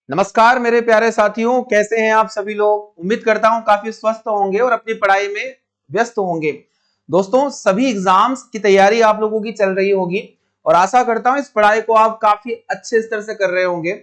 नमस्कार मेरे प्यारे साथियों, कैसे हैं आप सभी लोग। उम्मीद करता हूं काफी स्वस्थ होंगे और अपनी पढ़ाई में व्यस्त होंगे। दोस्तों, सभी एग्जाम्स की तैयारी आप लोगों की चल रही होगी और आशा करता हूं इस पढ़ाई को आप काफी अच्छे स्तर से कर रहे होंगे।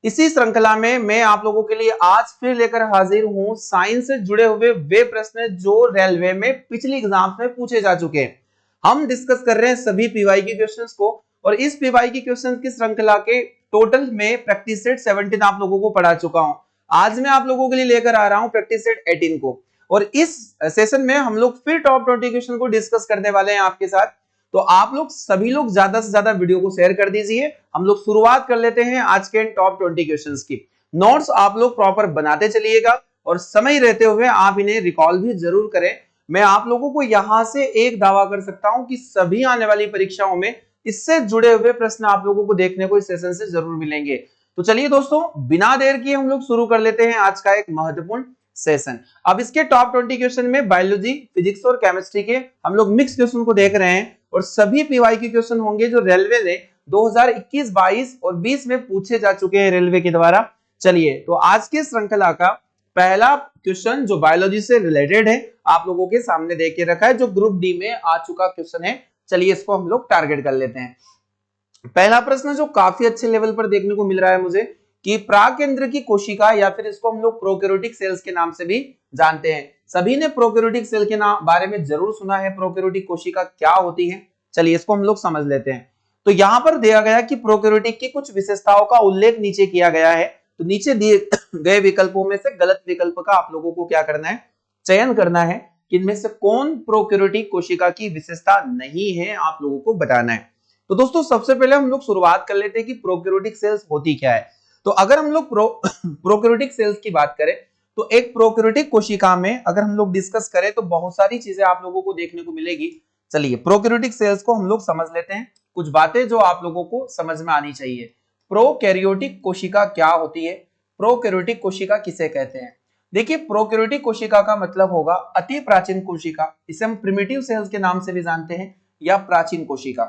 इसी श्रृंखला में मैं आप लोगों के लिए आज फिर लेकर हाजिर हूं साइंस से जुड़े हुए वे प्रश्न जो रेलवे में पिछली एग्जाम्स में पूछे जा चुके हैं। हम डिस्कस कर रहे हैं सभी पीवाई के क्वेश्चंस को और इस पीवाई की क्वेश्चंस की श्रृंखला के टोटल में प्रैक्टिस सेट 17 आप लोगों को पढ़ा चुका हूं। आज मैं आप लोगों के लिए लेकर आ रहा हूं प्रैक्टिस सेट 18 को और इस सेशन में हम लोग फिर टॉप 20 क्वेश्चन को डिस्कस करने वाले हैं आपके साथ। तो आप लोग सभी लोग ज्यादा से ज्यादा वीडियो को शेयर कर दीजिए। हम लोग शुरुआत कर लेते हैं आज के टॉप 20 क्वेश्चंस की। नोट्स आप लोग प्रॉपर बनाते चलिएगा और समय रहते हुए आप इन्हें रिकॉल भी जरूर करें। मैं आप लोगों को यहां से एक दावा कर सकता हूं कि सभी आने वाली परीक्षाओं में इससे जुड़े हुए प्रश्न आप लोगों को देखने को इस सेशन से जरूर मिलेंगे। तो चलिए दोस्तों, बिना देर किए हम लोग शुरू कर लेते हैं आज का एक महत्वपूर्ण सेशन। अब इसके टॉप 20 क्वेश्चन में बायोलॉजी, फिजिक्स और केमिस्ट्री के हम लोग मिक्स क्वेश्चन को देख रहे हैं और सभी पीवाई के क्वेश्चन होंगे जो रेलवे ने 2021, 22 और 20 में पूछे जा चुके हैं रेलवे के द्वारा। चलिए, तो आज की श्रृंखला का पहला क्वेश्चन जो बायोलॉजी से रिलेटेड है आप लोगों के सामने देख के रखा है, जो ग्रुप डी में आ चुका क्वेश्चन है। चलिए इसको हम लोग टारगेट कर लेते हैं। पहला प्रश्न जो काफी अच्छे लेवल पर देखने को मिल रहा है मुझे कि प्राकेंद्र की कोशिका या फिर इसको हम लोग प्रोकैरियोटिक सेल्स के नाम से भी जानते हैं। सभी ने प्रोकैरियोटिक सेल के नाम बारे में जरूर सुना है। प्रोकैरियोटिक कोशिका क्या होती है, चलिए इसको हम लोग समझ लेते हैं। तो यहां पर दिया गया कि प्रोकैरियोटिक की कुछ विशेषताओं का उल्लेख नीचे किया गया है। तो नीचे दिए गए विकल्पों में से गलत विकल्प का आप लोगों को क्या करना है, चयन करना है कि इनमें से कौन प्रोकैरियोटिक कोशिका की विशेषता नहीं है, आप लोगों को बताना है। तो दोस्तों, सबसे पहले हम लोग शुरुआत कर लेते हैं कि प्रोकैरियोटिक सेल्स होती क्या है। तो अगर हम लोग प्रोकैरियोटिक सेल्स की बात करें तो एक प्रोकैरियोटिक कोशिका में अगर हम लोग डिस्कस करें तो बहुत सारी चीजें आप लोगों को देखने को मिलेगी। चलिए प्रोकैरियोटिक सेल्स को हम लोग समझ लेते हैं। कुछ बातें जो आप लोगों को समझ में आनी चाहिए। प्रोकैरियोटिक कोशिका क्या होती है, प्रोकैरियोटिक कोशिका किसे कहते हैं। देखिए, प्रोकैरियोटिक कोशिका का मतलब होगा अति प्राचीन कोशिका। इसे हम प्रिमिटिव सेल्स के नाम से भी जानते हैं या प्राचीन कोशिका।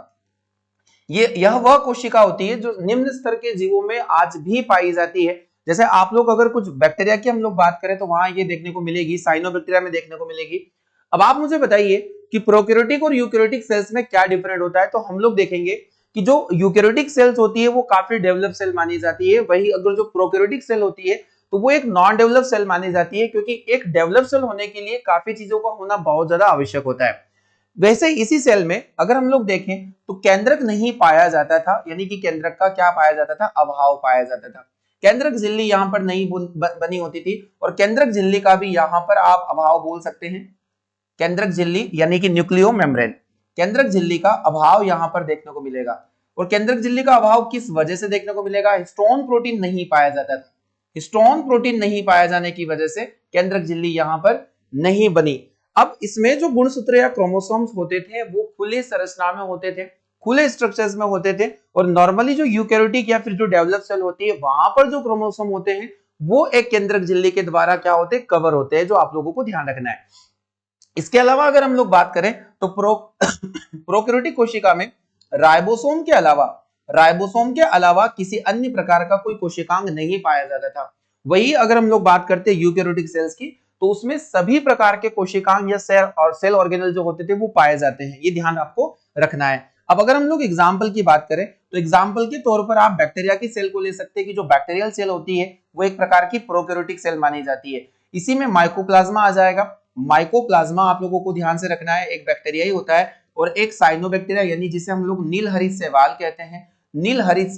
यह वह कोशिका होती है जो निम्न स्तर के जीवों में आज भी पाई जाती है। जैसे आप लोग अगर कुछ बैक्टीरिया की हम लोग बात करें तो वहां ये देखने को मिलेगी, साइनोबैक्टीरिया में देखने को मिलेगी। अब आप मुझे बताइए कि प्रोकैरियोटिक और यूकैरियोटिक सेल्स में क्या डिफरेंट होता है। तो हम लोग देखेंगे कि जो यूकैरियोटिक सेल्स होती है वो काफी डेवलप सेल मानी जाती है। वही अगर जो प्रोकैरियोटिक सेल होती है तो वो एक नॉन डेवलप सेल मानी जाती है, क्योंकि एक डेवलप सेल होने के लिए काफी चीजों का होना बहुत ज्यादा आवश्यक होता है। वैसे इसी सेल में अगर हम लोग देखें तो केंद्रक नहीं पाया जाता था, यानी कि केंद्रक का क्या पाया जाता था, अभाव पाया जाता था। केंद्रक झिल्ली यहां पर नहीं बनी होती थी और केंद्रक झिल्ली का भी यहां पर आप अभाव बोल सकते हैं। केंद्रक झिल्ली यानी कि न्यूक्लियो मेम्ब्रेन, केंद्रक झिल्ली का अभाव यहां पर देखने को मिलेगा। और केंद्रक झिल्ली का अभाव किस वजह से देखने को मिलेगा, हिस्टोन प्रोटीन नहीं पाया जाता था। हिस्टोन प्रोटीन नहीं पाया जाने की वजह से केंद्रक झिल्ली यहां पर नहीं बनी। अब इसमें जो गुणसूत्र या क्रोमोसोम्स होते थे वो खुले संरचना में होते थे, खुले स्ट्रक्चर्स में होते थे। और नॉर्मली जो यूकैरियोटिक या फिर जो डेवलप सेल होती है वहां पर जो क्रोमोसोम होते हैं वो एक केंद्रक झिल्ली के द्वारा क्या होते हैं, कवर होते हैं, जो आप लोगों को ध्यान रखना है। इसके अलावा अगर हम लोग बात करें तो प्रोकैरियोटिक कोशिका में राइबोसोम के अलावा किसी अन्य प्रकार का कोई कोशिकांग नहीं पाया जाता था। वही अगर हम लोग बात करते हैं यूकैरियोटिक सेल्स की तो उसमें सभी प्रकार के कोशिकांग या सेल ऑर्गेनल जो होते थे वो पाए जाते हैं। ये ध्यान आपको रखना है। अब अगर हम लोग एग्जाम्पल की बात करें तो एग्जाम्पल के तौर पर आप बैक्टीरिया की सेल को ले सकते हैं कि जो बैक्टीरियल सेल होती है वो एक प्रकार की प्रोकैरियोटिक सेल मानी जाती है। इसी में माइकोप्लाज्मा आ जाएगा। माइकोप्लाज्मा आप लोगों को ध्यान से रखना है, एक बैक्टीरिया ही होता है। और एक साइनोबैक्टीरिया यानी जिसे हम लोग नीलहरित शैवाल कहते हैं, नीलहरित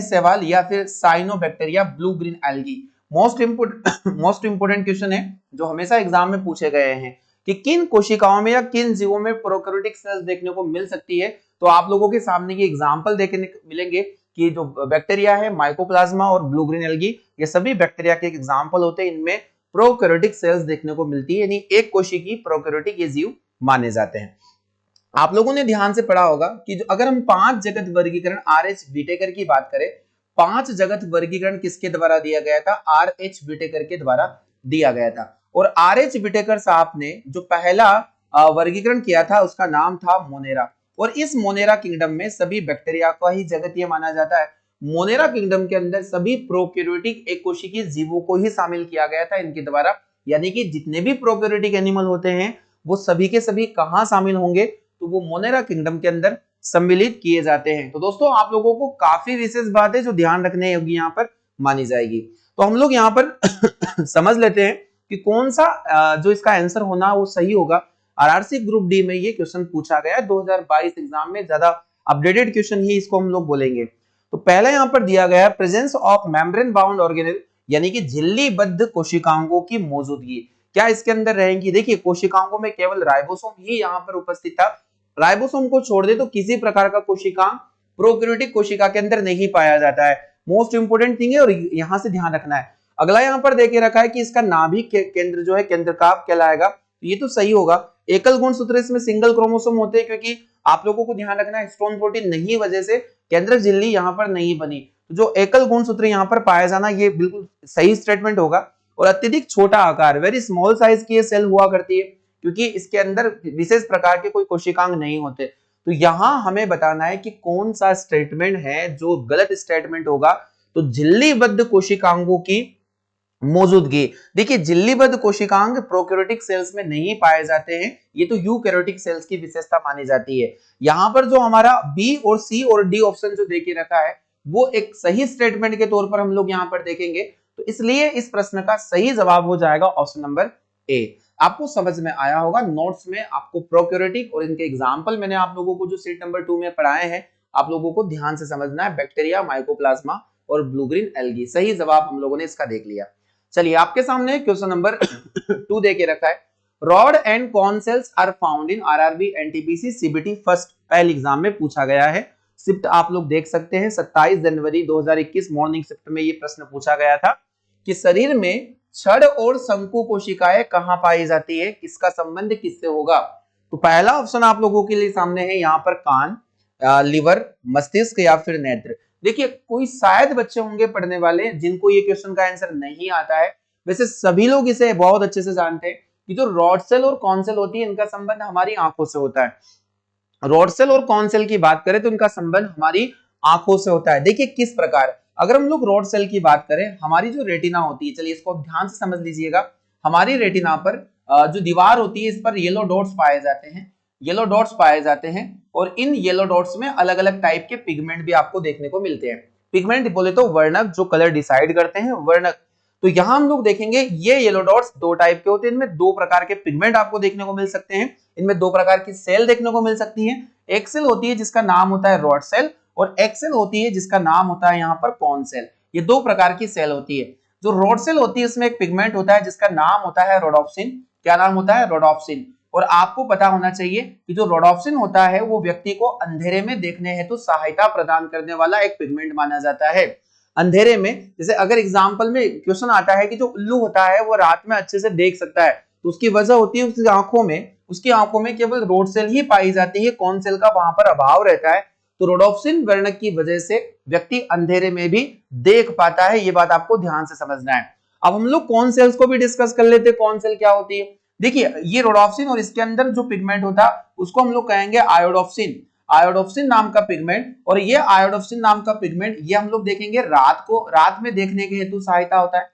शैवाल या फिर cyanobacteria, blue green algae. Most important question है जो हमेशा एग्जाम में पूछे गए हैं कि किन कोशिकाओं में या किन जीवों में प्रोकैरियोटिक सेल्स देखने को मिल सकती है। तो आप लोगों के सामने ये एग्जांपल देखने मिलेंगे कि जो बैक्टीरिया है माइकोप्लाज्मा और ब्लू ग्रीन एल्गी, ये सभी बैक्टीरिया के एग्जांपल होते हैं। इनमें प्रोकैरियोटिक सेल्स देखने को मिलती है, यानी एक कोशिकी प्रोकैरियोटिक ये जीव माने जाते हैं। आप लोगों ने ध्यान से पढ़ा होगा कि जो अगर हम 5 जगत वर्गीकरण आर.एच. विटेकर की बात करें, 5 जगत वर्गीकरण किसके द्वारा दिया गया था, आर.एच. विटेकर के द्वारा दिया गया था। और आर.एच. विटेकर साहब ने जो पहला वर्गीकरण किया था उसका नाम था मोनेरा। और इस मोनेरा किंगडम में सभी बैक्टीरिया का ही जगतीय माना जाता है। मोनेरा किंगडम के अंदर सभी प्रोकैरियोटिक एक कोशिकीय जीवों को ही शामिल किया गया था इनके द्वारा, यानी कि जितने भी प्रोकैरियोटिक एनिमल होते हैं वो सभी के सभी कहां शामिल होंगे, तो वो मोनेरा किंगडम के अंदर सम्मिलित किए जाते हैं। तो दोस्तों आप लोगों को काफी विशेष बात है जो ध्यान रखने योग्य यहाँ पर मानी जाएगी। तो हम लोग यहाँ पर समझ लेते हैं कि कौन सा जो इसका आंसर होना वो सही होगा। आरआरसी ग्रुप डी में ये क्वेश्चन पूछा गया 2022 एग्जाम में, ज्यादा अपडेटेड क्वेश्चन ही इसको हम लोग बोलेंगे। तो पहले यहाँ पर दिया गया है presence of membrane bound organelle, यानी कि झिल्लीबद्ध कोशिकाओं की मौजूदगी क्या इसके अंदर रहेंगी। देखिए कोशिकाओं में केवल राइबोसोम ही यहाँ पर उपस्थित था, राइबोसोम को छोड़ दे तो किसी प्रकार का कोशिकांग प्रोकैरियोटिक कोशिका के अंदर नहीं पाया जाता है। मोस्ट इंपोर्टेंट थिंग है और यहां से ध्यान रखना है। अगला यहाँ पर देखे रखा है कि इसका नाभिक केंद्र जो है केंद्रकाभ कहलाएगा, तो ये तो सही होगा। एकल गुणसूत्र इसमें सिंगल क्रोमोसोम होते हैं, क्योंकि आप लोगों को ध्यान रखना है स्टोन प्रोटीन नहीं वजह से केंद्रक झिल्ली यहाँ पर नहीं बनी, तो जो एकल गुणसूत्र यहाँ पर पाया जाना ये बिल्कुल सही स्टेटमेंट होगा। और अत्यधिक छोटा आकार, वेरी स्मॉल साइज की ये सेल हुआ करती है, क्योंकि इसके अंदर विशेष प्रकार के कोई कोशिकांग नहीं होते। तो यहां हमें बताना है कि कौन सा स्टेटमेंट है जो गलत स्टेटमेंट होगा। तो झिल्लीबद्ध कोशिकांगों की मौजूदगी, देखिए झिल्लीबद्ध कोशिकांग प्रोकैरियोटिक सेल्स में नहीं पाए जाते हैं, ये तो यूकैरियोटिक सेल्स की विशेषता मानी जाती है। यहां पर जो हमारा बी और सी और डी ऑप्शन जो देके रखा है वो एक सही स्टेटमेंट के तौर पर हम लोग यहां पर देखेंगे, तो इसलिए इस प्रश्न का सही जवाब हो जाएगा ऑप्शन नंबर ए। आपको समझ में आया होगा, नोट्स में आपको प्रोकैरियोटिक और इनके एग्जाम्पल मैंने आप लोगों को जो सीट नंबर 2 में पढ़ाए हैं आप लोगों को ध्यान से समझना है, बैक्टीरिया, माइकोप्लाज्मा और ब्लू ग्रीन एल्गी। सही जवाब हम लोगों ने इसका देख लिया। चलिए आपके सामने क्वेश्चन नंबर 2 देके रखा है, rod and cone cells are found in RRB, NTPC, CBT first, पहले एग्जाम में पूछा गया है। शिफ्ट आप लोग देख सकते हैं 27 जनवरी 2021 मॉर्निंग शिफ्ट में ये प्रश्न पूछा गया था कि शरीर में छड़ और शंकु कोशिकाएं कहां पाई जाती है, किसका संबंध किससे होगा। तो पहला ऑप्शन आप लोगों के लिए सामने है यहाँ पर कान, लिवर, मस्तिष्क या फिर नेत्र। देखिए कोई शायद बच्चे होंगे पढ़ने वाले जिनको ये क्वेश्चन का आंसर नहीं आता है, वैसे सभी लोग इसे बहुत अच्छे से जानते हैं कि जो रॉड सेल और कॉन सेल होती है इनका संबंध हमारी आंखों से होता है। रॉड सेल और कॉन सेल की बात करें तो इनका संबंध हमारी आंखों से होता है। देखिए किस प्रकार, अगर हम लोग रॉड सेल की बात करें, हमारी जो रेटिना होती है, चलिए इसको ध्यान से समझ लीजिएगा, हमारी रेटिना पर जो दीवार होती है इस पर येलो डॉट्स पाए जाते हैं, येलो डॉट्स पाए जाते हैं और इन येलो डॉट्स में अलग अलग टाइप के पिगमेंट भी आपको देखने को मिलते हैं। पिगमेंट बोले तो वर्णक, जो कलर डिसाइड करते हैं वर्णक। तो यहां हम लोग देखेंगे ये येलो डॉट्स दो टाइप के होते हैं, इनमें दो प्रकार के पिगमेंट आपको देखने को मिल सकते हैं, इनमें दो प्रकार की सेल देखने को मिल सकती है। एक सेल होती है जिसका नाम होता है रॉड सेल और एक सेल होती है जिसका नाम होता है यहाँ पर कॉन सेल। ये दो प्रकार की सेल होती है। जो रॉड सेल होती है उसमें एक पिगमेंट होता है जिसका नाम होता है रोडोप्सिन। क्या नाम होता है? रोडोप्सिन। और आपको पता होना चाहिए कि जो रोडोप्सिन होता है वो व्यक्ति को अंधेरे में देखने हेतु साहायता प्रदान करने वाला एक पिगमेंट माना जाता है। अंधेरे में, जैसे अगर एग्जाम्पल में क्वेश्चन आता है कि जो उल्लू होता है वो रात में अच्छे से देख सकता है, तो उसकी वजह होती है उसकी आंखों में केवल रोड सेल ही पाई जाती है, कॉन सेल का वहां पर अभाव रहता है। तो रोडोप्सिन वर्णक की वजह से व्यक्ति अंधेरे में भी देख पाता है, ये बात आपको ध्यान से समझना है। अब हम लोग कॉन सेल्स को भी डिस्कस कर लेते हैं, कॉन सेल क्या होती है। देखिए ये रोडोप्सिन और इसके अंदर जो पिगमेंट होता है उसको हम लोग कहेंगे आयोडोप्सिन। आयोडोप्सिन नाम का पिगमेंट, और ये आयोडोप्सिन नाम का पिगमेंट ये हम लोग देखेंगे रात में देखने के हेतु सहायता होता है।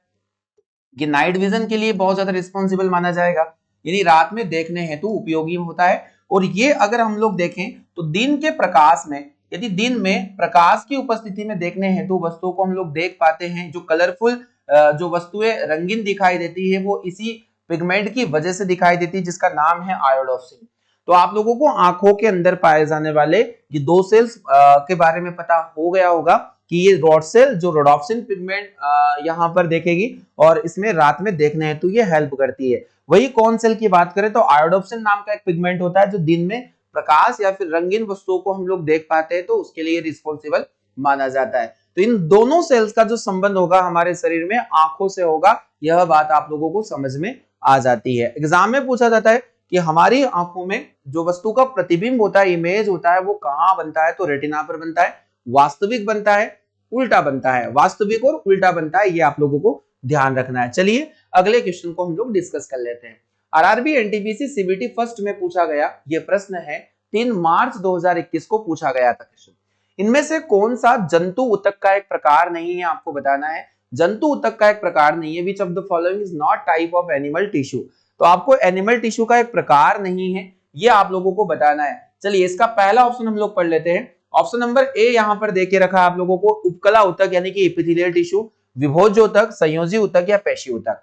ये नाइट विजन के लिए बहुत ज्यादा रिस्पॉन्सिबल माना जाएगा, यानी रात में देखने हेतु उपयोगी होता है। और ये अगर हम लोग देखें तो दिन के प्रकाश में, यदि दिन में प्रकाश की उपस्थिति में देखने हेतु वस्तुओं को हम लोग देख पाते हैं, जो कलरफुल जो वस्तुएं रंगीन दिखाई देती है वो इसी पिगमेंट की वजह से दिखाई देती है, जिसका नाम है आयोडोप्सिन। तो आप लोगों को आंखों के अंदर पाए जाने वाले ये दो सेल्स के बारे में पता हो गया होगा कि ये रॉड सेल जो रोडोप्सिन पिगमेंट यहाँ पर देखेगी और इसमें रात में देखने हेतु ये हेल्प करती है। वही कॉन सेल की बात करें तो आयोडोप्सिन नाम का एक पिगमेंट होता है जो दिन में प्रकाश या फिर रंगीन वस्तुओं को हम लोग देख पाते हैं, तो उसके लिए रिस्पॉन्सिबल माना जाता है। तो इन दोनों सेल्स का जो संबंध होगा हमारे शरीर में आंखों से होगा, यह बात आप लोगों को समझ में आ जाती है। एग्जाम में पूछा जाता है कि हमारी आंखों में जो वस्तु का प्रतिबिंब होता है, इमेज होता है, वो कहां बनता है, तो रेटिना पर बनता है। वास्तविक बनता है, उल्टा बनता है, वास्तविक और उल्टा बनता है, ये आप लोगों को ध्यान रखना है। चलिए अगले क्वेश्चन को हम लोग डिस्कस कर लेते हैं। आरआरबी एनटीपीसी सीबीटी फर्स्ट में पूछा गया ये प्रश्न है, 3 मार्च 2021 को पूछा गया था क्वेश्चन। इनमें से कौन सा जंतु ऊतक का एक प्रकार नहीं है, आपको बताना है। जंतु ऊतक का एक प्रकार नहीं है। Which of the following is not type of animal tissue. तो आपको एनिमल टिश्यू का एक प्रकार नहीं है, ये आप लोगों को बताना है। चलिए इसका पहला ऑप्शन हम लोग पढ़ लेते हैं। ऑप्शन नंबर ए यहां पर देके रखा है आप लोगों को, उपकला ऊतक यानी कि एपिथेलियल टिश्यू, विभोज्य ऊतक, संयोजी ऊतक या पेशी ऊतक।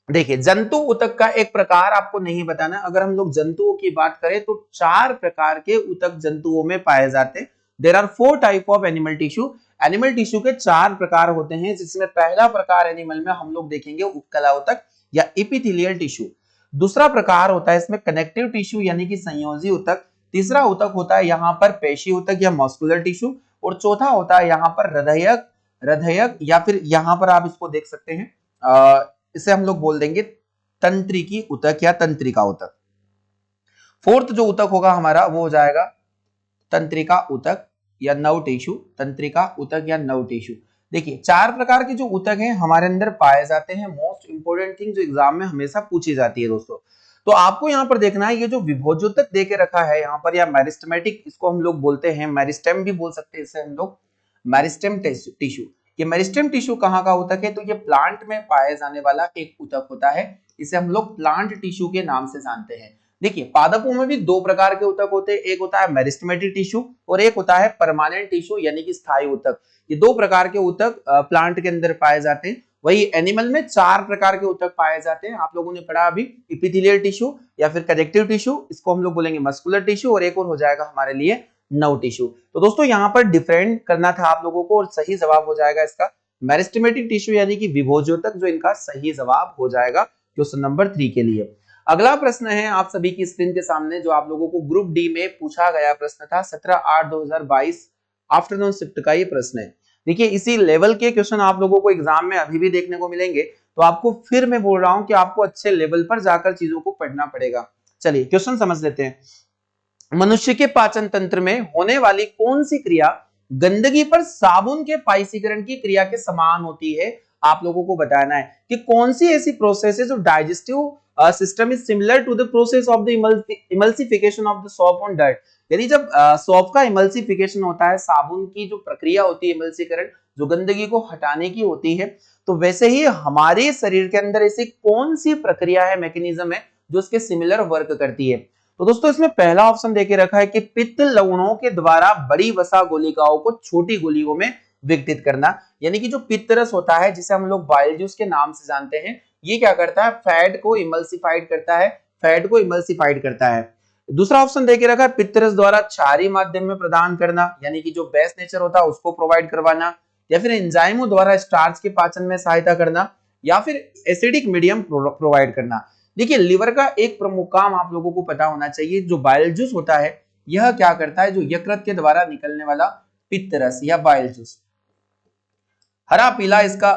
देखिए जंतु ऊतक का एक प्रकार आपको नहीं बताना। अगर हम लोग जंतुओं की बात करें तो 4 प्रकार के ऊतक जंतुओं में पाए जाते हैं। There are 4 type of animal tissue. Animal tissue के 4 प्रकार होते हैं, जिसमें पहला प्रकार एनिमल में हम लोग देखेंगे उपकला ऊतक या एपिथेलियल टिश्यू। दूसरा प्रकार होता है इसमें कनेक्टिव टिश्यू यानी कि संयोजी ऊतक। तीसरा ऊतक होता है यहाँ पर पेशी ऊतक या मस्कुलर टिश्यू। और चौथा होता है यहाँ पर हृदयक या फिर यहाँ पर आप इसको देख सकते हैं, इसे हम लोग बोल देंगे तंत्रिकी ऊतक या तंत्रिका ऊतक। फोर्थ जो ऊतक होगा हमारा वो हो जाएगा तंत्रिका ऊतक या नर्व टिश्यू। तंत्रिका ऊतक या नर्व टिश्यू। देखिए 4 प्रकार के जो ऊतक हैं हमारे अंदर पाए जाते हैं। मोस्ट इंपोर्टेंट थिंग जो एग्जाम में हमेशा पूछी जाती है दोस्तों, तो आपको यहाँ पर देखना है ये जो विभोज्योतक देके रखा है यहाँ पर, या मेरिस्टेमेटिक इसको हम लोग बोलते हैं, मेरिस्टेम भी बोल सकते हैं इसे हम लोग, मेरिस्टेम टिश्यू। ये मेरिस्टेम टिश्यू कहाँ का ऊतक है? तो ये प्लांट में पाए जाने वाला एक ऊतक होता है। इसे हम लोग प्लांट टिश्यू के नाम से जानते हैं। देखिए पादपों में भी 2 प्रकार के ऊतक होते हैं, एक होता है मेरिस्टेमेटिक टिश्यू और एक होता है परमानेंट टिश्यू यानी कि स्थायी ऊतक। ये 2 प्रकार के ऊतक प्लांट के अंदर पाए जाते हैं। वही एनिमल में 4 प्रकार के ऊतक पाए जाते हैं। आप लोगों ने पढ़ा अभी एपिथेलियल टिश्यू या फिर कनेक्टिव टिश्यू, इसको हम लोग बोलेंगे मस्कुलर टिश्यू, और एक और हो जाएगा हमारे लिए नर्व टिश्यू। तो दोस्तों यहाँ पर डिफरेंट करना था आप लोगों को, और सही जवाब हो जाएगा इसका मेरिस्टेमेटिक टिश्यू यानी कि विभोज्योतक, जो इनका सही जवाब हो जाएगा क्वेश्चन नंबर 3 के लिए। अगला प्रश्न है आप सभी की स्क्रीन के सामने, जो आप लोगों को ग्रुप डी में पूछा गया प्रश्न था 17/8/2022 आफ्टरनून शिफ्ट का ये प्रश्न है। देखिए इसी लेवल के क्वेश्चन आप लोगों को एग्जाम में अभी भी देखने को मिलेंगे, तो आपको फिर मैं बोल रहा हूं कि आपको अच्छे लेवल पर जाकर चीजों को पढ़ना पड़ेगा। चलिए क्वेश्चन समझ लेते हैं। मनुष्य के पाचन तंत्र में होने वाली कौन सी क्रिया गंदगी पर साबुन के पाइसीकरण की क्रिया के समान होती है? आप लोगों को बताना है कि कौन सी ऐसी प्रोसेस है जो digestive system is similar to the process of the emulsification of the soap on dirt. यानी जब सोप का इमल्सिफिकेशन होता है, साबुन की जो प्रक्रिया होती है इमल्सीकरण, जो गंदगी को हटाने की होती है, तो वैसे ही हमारे शरीर के अंदर ऐसी कौन सी प्रक्रिया है, मैकेनिज्म है जो इसके सिमिलर वर्क करती है? तो दोस्तों इसमें पहला ऑप्शन देके रखा है कि पित्त लवणों के द्वारा बड़ी वसा गोलिकाओं को छोटी गोलियों में विघटित करना। यानी कि जो पित्त रस होता है, जिसे हम लोग बाइल जूस के नाम से जानते हैं, ये क्या करता है? फैट को इमल्सिफाइड करता है, फैट को इमल्सिफाइड करता है। दूसरा ऑप्शन देके रखा है पित्त रस द्वारा क्षारीय माध्यम में प्रदान करना, यानी कि जो बेस नेचर होता है उसको प्रोवाइड करवाना, या फिर एंजाइमों द्वारा स्टार्च के पाचन में सहायता करना, या फिर एसिडिक मीडियम प्रोवाइड करना। देखिए लिवर का एक प्रमुख काम आप लोगों को पता होना चाहिए, जो बाइल जूस होता है यह क्या करता है? जो यकृत के द्वारा निकलने वाला पित्त रस या बाइल जूस, हरा पीला इसका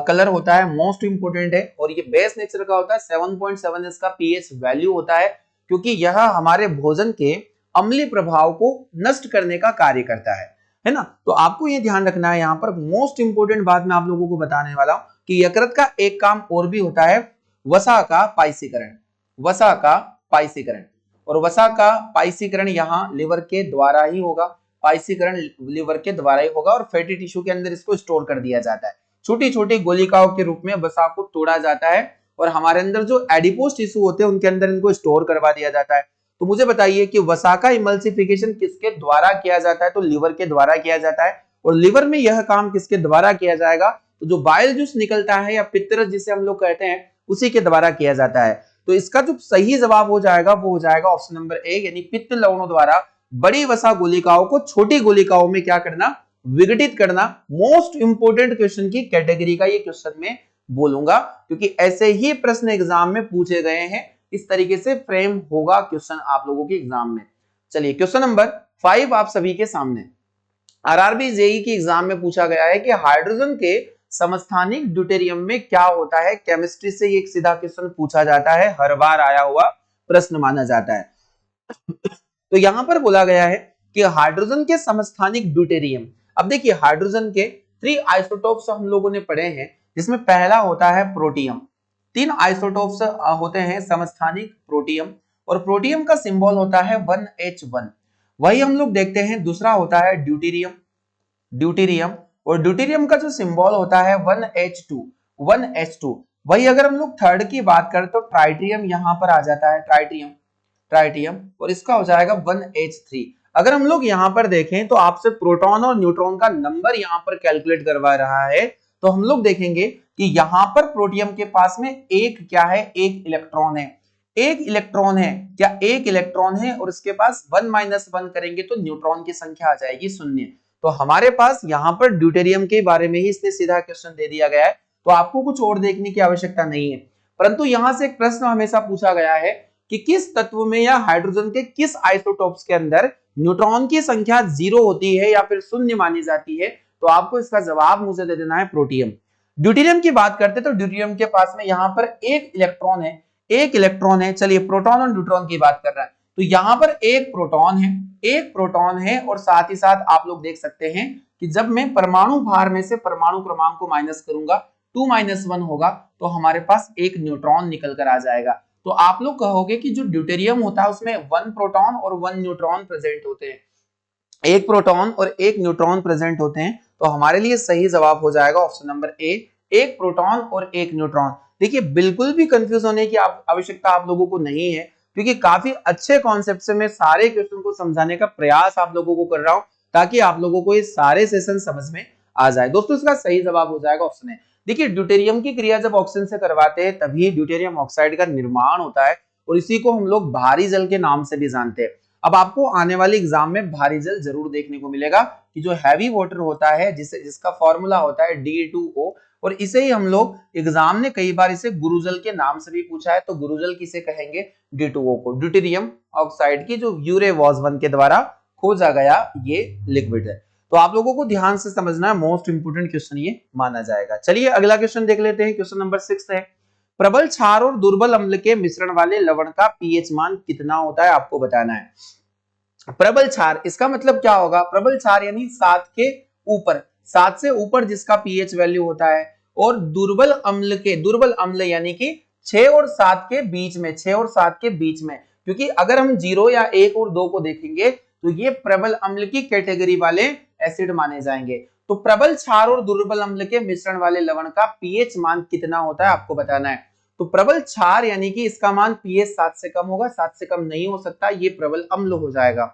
कलर होता है, मोस्ट इंपोर्टेंट है, और ये बेस नेचर का होता है। 7.7 इसका पीएच वैल्यू होता है, क्योंकि यह हमारे भोजन के अम्लीय प्रभाव को नष्ट करने का कार्य करता है ना। तो आपको ये ध्यान रखना है, यहाँ पर मोस्ट इंपोर्टेंट बात मैं आप लोगों को बताने वाला हूं कि यकृत का एक काम और भी होता है, वसा का पाइसीकरण। वसा का पाइसीकरण, और वसा का पाइसीकरण यहाँ लिवर के द्वारा ही होगा। पाइसीकरण लिवर के द्वारा ही होगा, और फैटी टिश्यू के अंदर इसको स्टोर कर दिया जाता है। छोटी छोटी गोलिकाओं के रूप में वसा को तोड़ा जाता है, और हमारे अंदर जो एडिपोज टिश्यू होते हैं उनके अंदर इनको स्टोर करवा दिया जाता है। तो मुझे बताइए कि वसा का इमल्सिफिकेशन किसके द्वारा किया जाता है? तो लिवर के द्वारा किया जाता है। और लिवर में यह काम किसके द्वारा किया जाएगा? तो जो बाइल जूस निकलता है या पित्तरस जिसे हम लोग कहते हैं, उसी के द्वारा किया जाता है। तो इसका जो सही जवाब हो जाएगा वो हो जाएगा ऑप्शन नंबर ए, यानी पित्त लवणों द्वारा बड़ी वसा गोलिकाओं को छोटी गोलिकाओं में क्या करना? विघटित करना। मोस्ट इंपोर्टेंट क्वेश्चन की कैटेगरी का ये क्वेश्चन में बोलूंगा, क्योंकि ऐसे ही प्रश्न एग्जाम में पूछे गए हैं। इस तरीके से फ्रेम होगा क्वेश्चन आप लोगों के एग्जाम में। चलिए क्वेश्चन नंबर 5 आप सभी के सामने, आरआरबी जेई की एग्जाम में पूछा गया है कि हाइड्रोजन के समस्थानिक ड्यूटेरियम में क्या होता है? केमिस्ट्री से एक सीधा क्वेश्चन पूछा जाता है, हर बार आया हुआ प्रश्न माना जाता है। तो यहां पर बोला गया है कि हाइड्रोजन के समस्थानिक ड्यूटेरियम। अब देखिए हाइड्रोजन के 3 आइसोटोप्स हम लोगों ने पढ़े हैं, जिसमें पहला होता है प्रोटियम। 3 आइसोटोप्स होते हैं समस्थानिक प्रोटियम, और प्रोटियम का सिंबल होता है 1H1। वही हम लोग देखते हैं दूसरा होता है ड्यूटेरियम। ड्यूटेरियम और ड्यूटेरियम का जो सिंबल होता है 1H2, 1H2। वही अगर हम लोग थर्ड की बात करें तो ट्राइटियम यहां पर आ जाता है, ट्राइटियम, ट्राइटियम, और इसका हो जाएगा 1H3। अगर हम लोग यहाँ पर देखें तो आपसे प्रोटॉन और न्यूट्रॉन का नंबर यहाँ पर कैलकुलेट करवा रहा है, तो हम लोग देखेंगे कि यहाँ पर प्रोटियम के पास में एक क्या है, एक इलेक्ट्रॉन है, एक इलेक्ट्रॉन है, क्या एक इलेक्ट्रॉन है, और इसके पास 1 - 1 करेंगे तो न्यूट्रॉन की संख्या आ जाएगी 0। तो हमारे पास यहाँ पर ड्यूटेरियम के बारे में ही इसने सीधा क्वेश्चन दे दिया गया है, तो आपको कुछ और देखने की आवश्यकता नहीं है। परंतु यहाँ से एक प्रश्न हमेशा पूछा गया है कि किस तत्व में या हाइड्रोजन के किस आइसोटोप्स के अंदर न्यूट्रॉन की संख्या 0 होती है या फिर 0 मानी जाती है, तो आपको इसका जवाब मुझे दे देना है प्रोटियम। ड्यूटेरियम की बात करते तो ड्यूटेरियम के पास में यहाँ पर एक इलेक्ट्रॉन है, एक इलेक्ट्रॉन है। चलिए प्रोटॉन और न्यूट्रॉन की बात कर रहा है, तो यहाँ पर एक प्रोटॉन है, एक प्रोटॉन है, और साथ ही साथ आप लोग देख सकते हैं कि जब मैं परमाणु भार में से परमाणु क्रमांक को माइनस करूंगा, 2 - 1 होगा, तो हमारे पास एक न्यूट्रॉन निकल कर आ जाएगा। तो आप लोग कहोगे कि जो ड्यूटेरियम होता है उसमें 1 प्रोटॉन और 1 न्यूट्रॉन प्रेजेंट होते हैं, एक प्रोटॉन और एक न्यूट्रॉन प्रेजेंट होते हैं, तो हमारे लिए सही जवाब हो जाएगा ऑप्शन नंबर ए, एक प्रोटॉन और एक न्यूट्रॉन। देखिए बिल्कुल भी कंफ्यूज होने की आवश्यकता आप लोगों को नहीं है, क्योंकि काफी अच्छे कॉन्सेप्ट से मैं सारे क्वेश्चन को समझाने का प्रयास आप लोगों को कर रहा हूं, ताकि आप लोगों को ये सारे सेशन समझ में आ जाए। दोस्तों इसका सही जवाब हो जाएगा ऑप्शन ए। देखिए ड्यूटेरियम की क्रिया जब ऑक्सीजन से करवाते हैं तभी ड्यूटेरियम ऑक्साइड का निर्माण होता है, और इसी को हम लोग भारी जल के नाम से भी जानते हैं। अब आपको आने वाले एग्जाम में भारी जल जरूर देखने को मिलेगा कि जो हैवी वाटर होता है जिसका फॉर्मूला होता है Da2O, और इसे ही हम लोग एग्जाम ने कई बार इसे गुरुजल के नाम से भी पूछा है, तो गुरुजल किसे कहेंगे, D2O को। ड्यूटेरियम ऑक्साइड की जो यूरे वॉसबर्न के द्वारा खोजा गया ये लिक्विड है। तो आप लोगों को ध्यान से समझना है, मोस्ट इंपोर्टेंट क्वेश्चन ये माना जाएगा। चलिए अगला क्वेश्चन देख लेते हैं। क्वेश्चन नंबर 6 है, प्रबल क्षार और दुर्बल अम्ल के मिश्रण वाले लवण का पीएच मान कितना होता है, आपको बताना है। प्रबल क्षार इसका मतलब क्या होगा, प्रबल क्षार यानी 7 के ऊपर, 7 से ऊपर जिसका पीएच वैल्यू होता है, और दुर्बल अम्ल यानी कि 6 और 7 के बीच में, 6 और 7 के बीच में, क्योंकि अगर हम 0 या 1 और 2 को देखेंगे तो ये प्रबल अम्ल की कैटेगरी वाले एसिड माने जाएंगे। तो प्रबल क्षार और दुर्बल अम्ल के मिश्रण वाले लवण का पीएच मान कितना होता है, आपको बताना है। तो प्रबल क्षार यानी कि इसका मान पीएच 7 से कम होगा, 7 से कम नहीं हो सकता, ये प्रबल अम्ल हो जाएगा।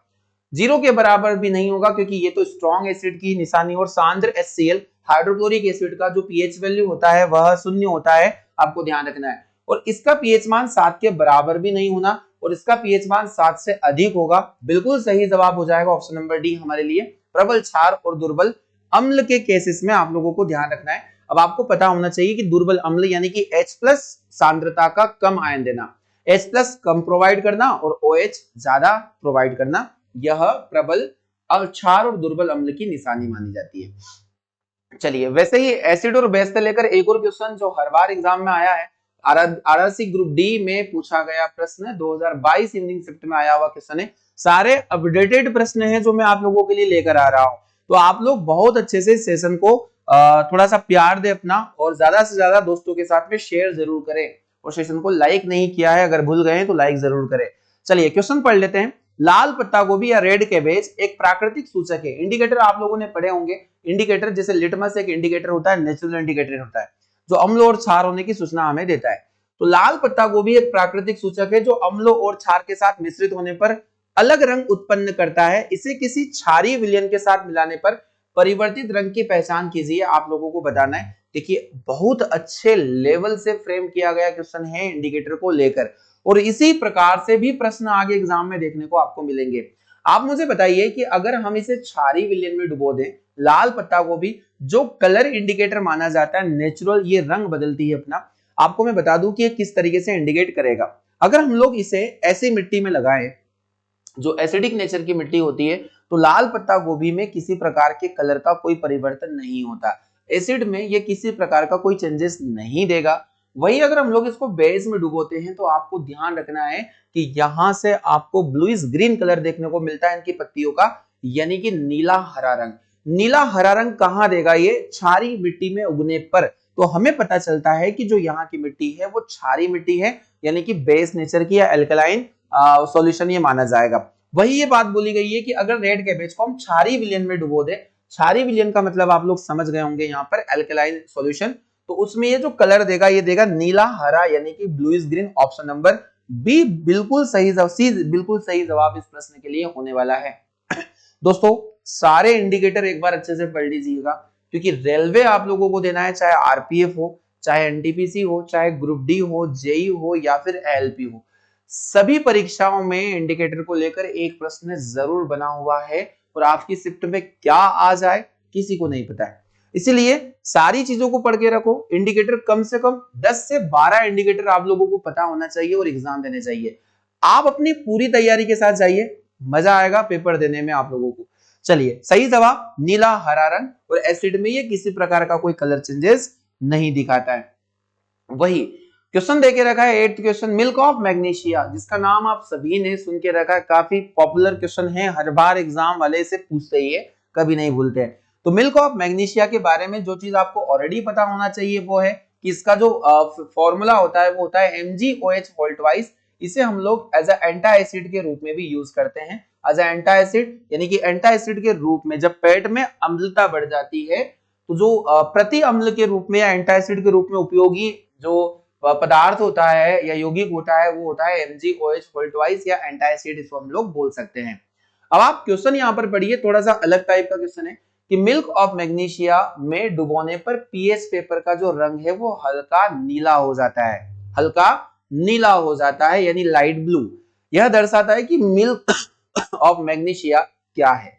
0 के बराबर भी नहीं होगा क्योंकि ये तो स्ट्रॉन्ग एसिड की निशानी, और सांद्र HCl हाइड्रोक्लोरिक एसिड का जो पीएच वैल्यू होता है वह 0 होता है, आपको ध्यान रखना है। और इसका पीएच मान 7 के बराबर भी नहीं होना, और इसका पीएच मान 7 से अधिक होगा। बिल्कुल सही जवाब हो जाएगा ऑप्शन नंबर डी हमारे लिए। प्रबल क्षार और दुर्बल अम्ल के केसेस में आप लोगों को ध्यान रखना है। अब आपको पता होना चाहिए कि दुर्बल अम्ल यानी कि H+ सांद्रता का कम आयन देना, H+ कम प्रोवाइड करना और OH ज्यादा प्रोवाइड करना, यह प्रबल क्षार और दुर्बल अम्ल की निशानी मानी जाती है। चलिए वैसे ही एसिड और बेस से लेकर एक और क्वेश्चन जो हर बार एग्जाम में आया है, आरआरसी ग्रुप डी में पूछा गया प्रश्न, 2022 इवनिंग शिफ्ट में आया हुआ क्वेश्चन है। सारे अपडेटेड प्रश्न हैं जो मैं आप लोगों के लिए लेकर आ रहा हूं, तो आप लोग बहुत अच्छे से सेशन को थोड़ा सा प्यार दे अपना, और ज्यादा से ज्यादा दोस्तों के साथ में शेयर जरूर करें, और सेशन को लाइक नहीं किया है अगर भूल गए तो लाइक जरूर करें। चलिए क्वेश्चन पढ़ लेते हैं। लाल पत्ता गोभी या रेड कैबेज एक प्राकृतिक सूचक है। इंडिकेटर आप लोगों ने पढ़े होंगे, इंडिकेटर जैसे लिटमस एक इंडिकेटर होता है, नेचुरल इंडिकेटर होता है जो अम्ल और क्षार होने की सूचना हमें देता है। तो लाल पत्ता गोभी एक प्राकृतिक सूचक है जो अम्लों और क्षार के साथ मिश्रित होने पर अलग रंग उत्पन्न करता है। इसे किसी क्षारीय विलयन के साथ मिलाने पर परिवर्तित रंग की पहचान कीजिए, आप लोगों को बताना है। देखिए बहुत अच्छे लेवल से फ्रेम किया गया क्वेश्चन है इंडिकेटर को लेकर, और इसी प्रकार से भी प्रश्न आगे एग्जाम में देखने को आपको मिलेंगे। आप मुझे बताइए कि अगर हम इसे क्षारीय विलयन में डुबो दें, लाल पत्ता गोभी जो कलर इंडिकेटर माना जाता है, नेचुरल ये रंग बदलती है अपना, आपको मैं बता दूं कि ये किस तरीके से इंडिकेट करेगा। अगर हम लोग इसे ऐसी मिट्टी में लगाएं जो एसिडिक नेचर की मिट्टी होती है, तो लाल पत्ता गोभी में किसी प्रकार के कलर का कोई परिवर्तन नहीं होता, एसिड में ये किसी प्रकार का कोई चेंजेस नहीं देगा। वही अगर हम लोग इसको बेस में डुबोते हैं तो आपको ध्यान रखना है कि यहां से आपको ब्लूइश ग्रीन कलर देखने को मिलता है इनकी पत्तियों का, यानी कि नीला हरा रंग। नीला हरा रंग कहां देगा, ये क्षारीय मिट्टी में उगने पर। तो हमें पता चलता है कि जो यहाँ की मिट्टी है वो क्षारीय मिट्टी है, यानी कि बेस नेचर की या एल्कलाइन सॉल्यूशन ये माना जाएगा। वही ये बात बोली गई है कि अगर रेड कैबेज को हम क्षारीय विलयन में डुबो दे, क्षारीय विलयन का मतलब आप लोग समझ गए होंगे यहाँ पर एल्कलाइन सॉल्यूशन, तो उसमें ये जो कलर देगा ये देगा नीला हरा यानी कि bluish green. Option number B बिल्कुल सही जवाब, सी बिल्कुल सही जवाब इस प्रश्न के लिए होने वाला है। दोस्तों सारे इंडिकेटर एक बार अच्छे से पढ़ लीजिएगा, क्योंकि रेलवे आप लोगों को देना है, चाहे आरपीएफ हो, चाहे एनटीपीसी हो, चाहे ग्रुप डी हो, जेई हो या फिर एलपी हो, सभी परीक्षाओं में इंडिकेटर को लेकर एक प्रश्न जरूर बना हुआ है और आपकी शिफ्ट में क्या आ जाए किसी को नहीं पता है। इसीलिए सारी चीजों को पढ़ के रखो। इंडिकेटर कम से कम 10 से 12 इंडिकेटर आप लोगों को पता होना चाहिए और एग्जाम देने चाहिए। आप अपनी पूरी तैयारी के साथ जाइए, मजा आएगा पेपर देने में आप लोगों को। चलिए सही जवाब नीला हरा रंग, और एसिड में ये किसी प्रकार का कोई कलर चेंजेस नहीं दिखाता है। वही क्वेश्चन देके रखा है 8th question, milk of magnesia, जिसका नाम आप सभी ने सुन के रखा है, काफी पॉपुलर क्वेश्चन है, हर बार एग्जाम वाले से पूछते ही है, कभी नहीं भूलते हैं। तो मिल्क ऑफ मैग्नीशिया के बारे में जो चीज आपको ऑलरेडी पता होना चाहिए वो है कि इसका जो फॉर्मूला होता है वो होता है MgOH होल ट्वाइस। इसे हम लोग एज अ एंटा एसिड के रूप में भी यूज करते हैं, एज अ एंटा एसिड, यानी कि एंटा एसिड के रूप में जब पेट में अम्लता बढ़ जाती है तो जो प्रति अम्ल के रूप में या एंटा एसिड के रूप में उपयोगी जो पदार्थ होता है या यौगिक होता है वो होता है MgOH होल ट्वाइस या एंटा एसिड, इसको हम लोग बोल सकते हैं। अब आप क्वेश्चन यहाँ पर पढ़िए, थोड़ा सा अलग टाइप का क्वेश्चन है कि मिल्क ऑफ मैग्नीशिया में डुबोने पर पीएच पेपर का जो रंग है वो हल्का नीला हो जाता है, हल्का नीला हो जाता है यानी लाइट ब्लू। यह दर्शाता है कि मिल्क ऑफ मैग्नीशिया क्या है,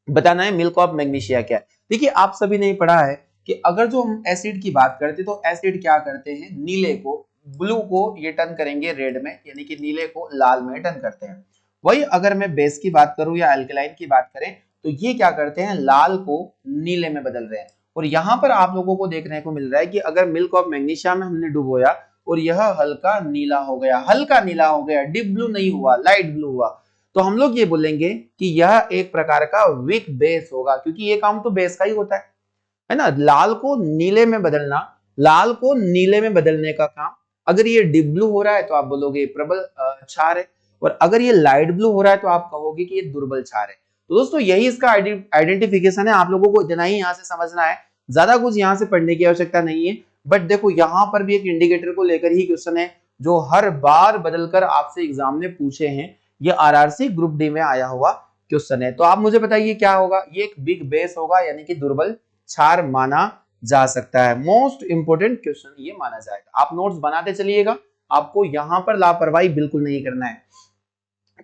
बताना है मिल्क ऑफ मैग्नीशिया क्या है। देखिए आप सभी ने पढ़ा है कि अगर जो हम एसिड की बात करते तो एसिड क्या करते हैं, नीले को, ब्लू को ये टर्न करेंगे रेड में, यानी कि नीले को लाल में टर्न करते हैं। वही अगर मैं बेस की बात करूं या अल्कलाइन की बात करें तो ये क्या करते हैं, लाल को नीले में बदल रहे हैं। और यहाँ पर आप लोगों को देखने को मिल रहा है कि अगर मिल्क ऑफ मैग्नीशिया में हमने डुबोया और यह हल्का नीला हो गया, हल्का नीला हो गया, डीप ब्लू नहीं हुआ, लाइट ब्लू हुआ, तो हम लोग ये बोलेंगे कि यह एक प्रकार का वीक बेस होगा, क्योंकि ये काम तो बेस का ही होता है ना, लाल को नीले में बदलना, लाल को नीले में बदलने का काम। अगर ये डीप ब्लू हो रहा है तो आप बोलोगे प्रबल क्षार है, और अगर ये लाइट ब्लू हो रहा है तो आप कहोगे कि ये दुर्बल क्षार है। तो दोस्तों यही इसका आइडेंटिफिकेशन है, आप लोगों को इतना ही यहाँ से समझना है, ज्यादा कुछ यहाँ से पढ़ने की आवश्यकता नहीं है। बट देखो यहाँ पर भी एक इंडिकेटर को लेकर ही क्वेश्चन है जो हर बार बदलकर आपसे एग्जाम ने पूछे हैं, ये आरआरसी ग्रुप डी में आया हुआ क्वेश्चन है। तो आप मुझे बताइए क्या होगा, ये एक बिग बेस होगा यानी कि दुर्बल क्षार माना जा सकता है। मोस्ट इंपोर्टेंट क्वेश्चन ये माना जाएगा। आप नोट्स बनाते चलिएगा, आपको यहां पर लापरवाही बिल्कुल नहीं करना है।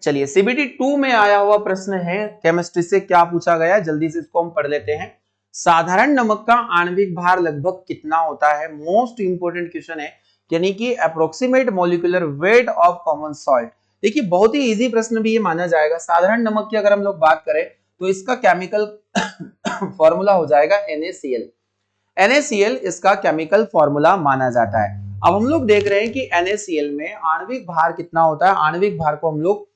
चलिए सीबीटी 2 में आया हुआ प्रश्न है, केमिस्ट्री से क्या पूछा गया है, जल्दी से इसको हम पढ़ लेते हैं। साधारण नमक का आणविक भार लगभग कितना होता है, मोस्ट इंपोर्टेंट क्वेश्चन है, यानी कि approximate molecular weight of common salt. देखिए बहुत ही इजी प्रश्न भी ये माना जाएगा। साधारण नमक की अगर हम लोग बात करें तो इसका केमिकल फॉर्मूला हो जाएगा NaCl। NaCl इसका केमिकल फॉर्मूला माना जाता है। अब हम लोग देख रहे हैं कि NaCl में आणविक भार कितना होता है, आणविक भार को हम लोग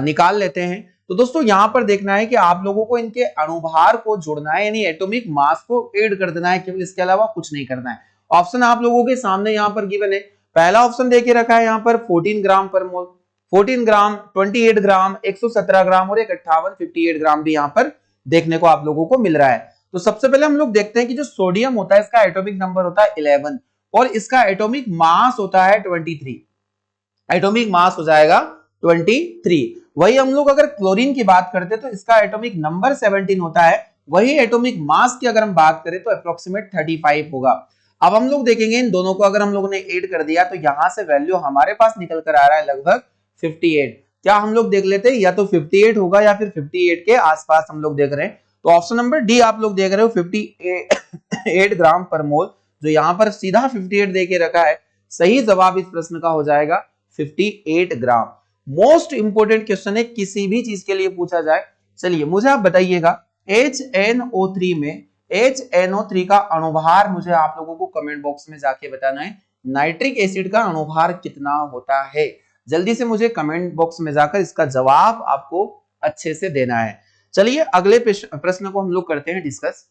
निकाल लेते हैं। तो दोस्तों यहाँ पर देखना है कि आप लोगों को इनके अणुभार को जोड़ना है, यानी एटॉमिक मास को ऐड कर देना है, केवल इसके अलावा कुछ नहीं करना है। ऑप्शन आप लोगों के सामने यहाँ पर गिवन है। पहला ऑप्शन देके रखा है यहाँ पर 14 ग्राम पर मोल, 14 ग्राम, 28 ग्राम, 117 ग्राम और एक 58 ग्राम भी यहाँ पर देखने को आप लोगों को मिल रहा है। तो सबसे पहले हम लोग देखते हैं कि जो सोडियम होता है इसका एटॉमिक नंबर होता है 11 और इसका एटॉमिक मास होता है 23। एटॉमिक मास हो जाएगा 23। वही हम लोग अगर क्लोरीन की बात करते तो इसका एटॉमिक नंबर 17 होता है, वही एटॉमिक मास की अगर हम बात करें तो अप्रोक्सीमेट 35 होगा। अब हम लोग देखेंगे इन दोनों को अगर हम लोगों ने ऐड कर दिया तो यहां से वैल्यू हमारे पास निकल कर आ रहा है लगभग 58। क्या हम लोग देख लेते हैं, या तो 58 होगा या फिर 58 के आसपास हम लोग देख रहे हैं। तो ऑप्शन नंबर डी आप लोग देख रहे हो 58 ग्राम पर मोल, जो यहाँ पर सीधा 58 देके रखा है। सही जवाब इस प्रश्न का हो जाएगा 58 ग्राम। मोस्ट इंपोर्टेंट क्वेश्चन है, किसी भी चीज के लिए पूछा जाए। चलिए मुझे आप बताइएगा HNO3 में HNO3 का अणुभार मुझे आप लोगों को कमेंट बॉक्स में जाके बताना है। नाइट्रिक एसिड का अणुभार कितना होता है, जल्दी से मुझे कमेंट बॉक्स में जाकर इसका जवाब आपको अच्छे से देना है। चलिए अगले प्रश्न को हम लोग करते हैं डिस्कस।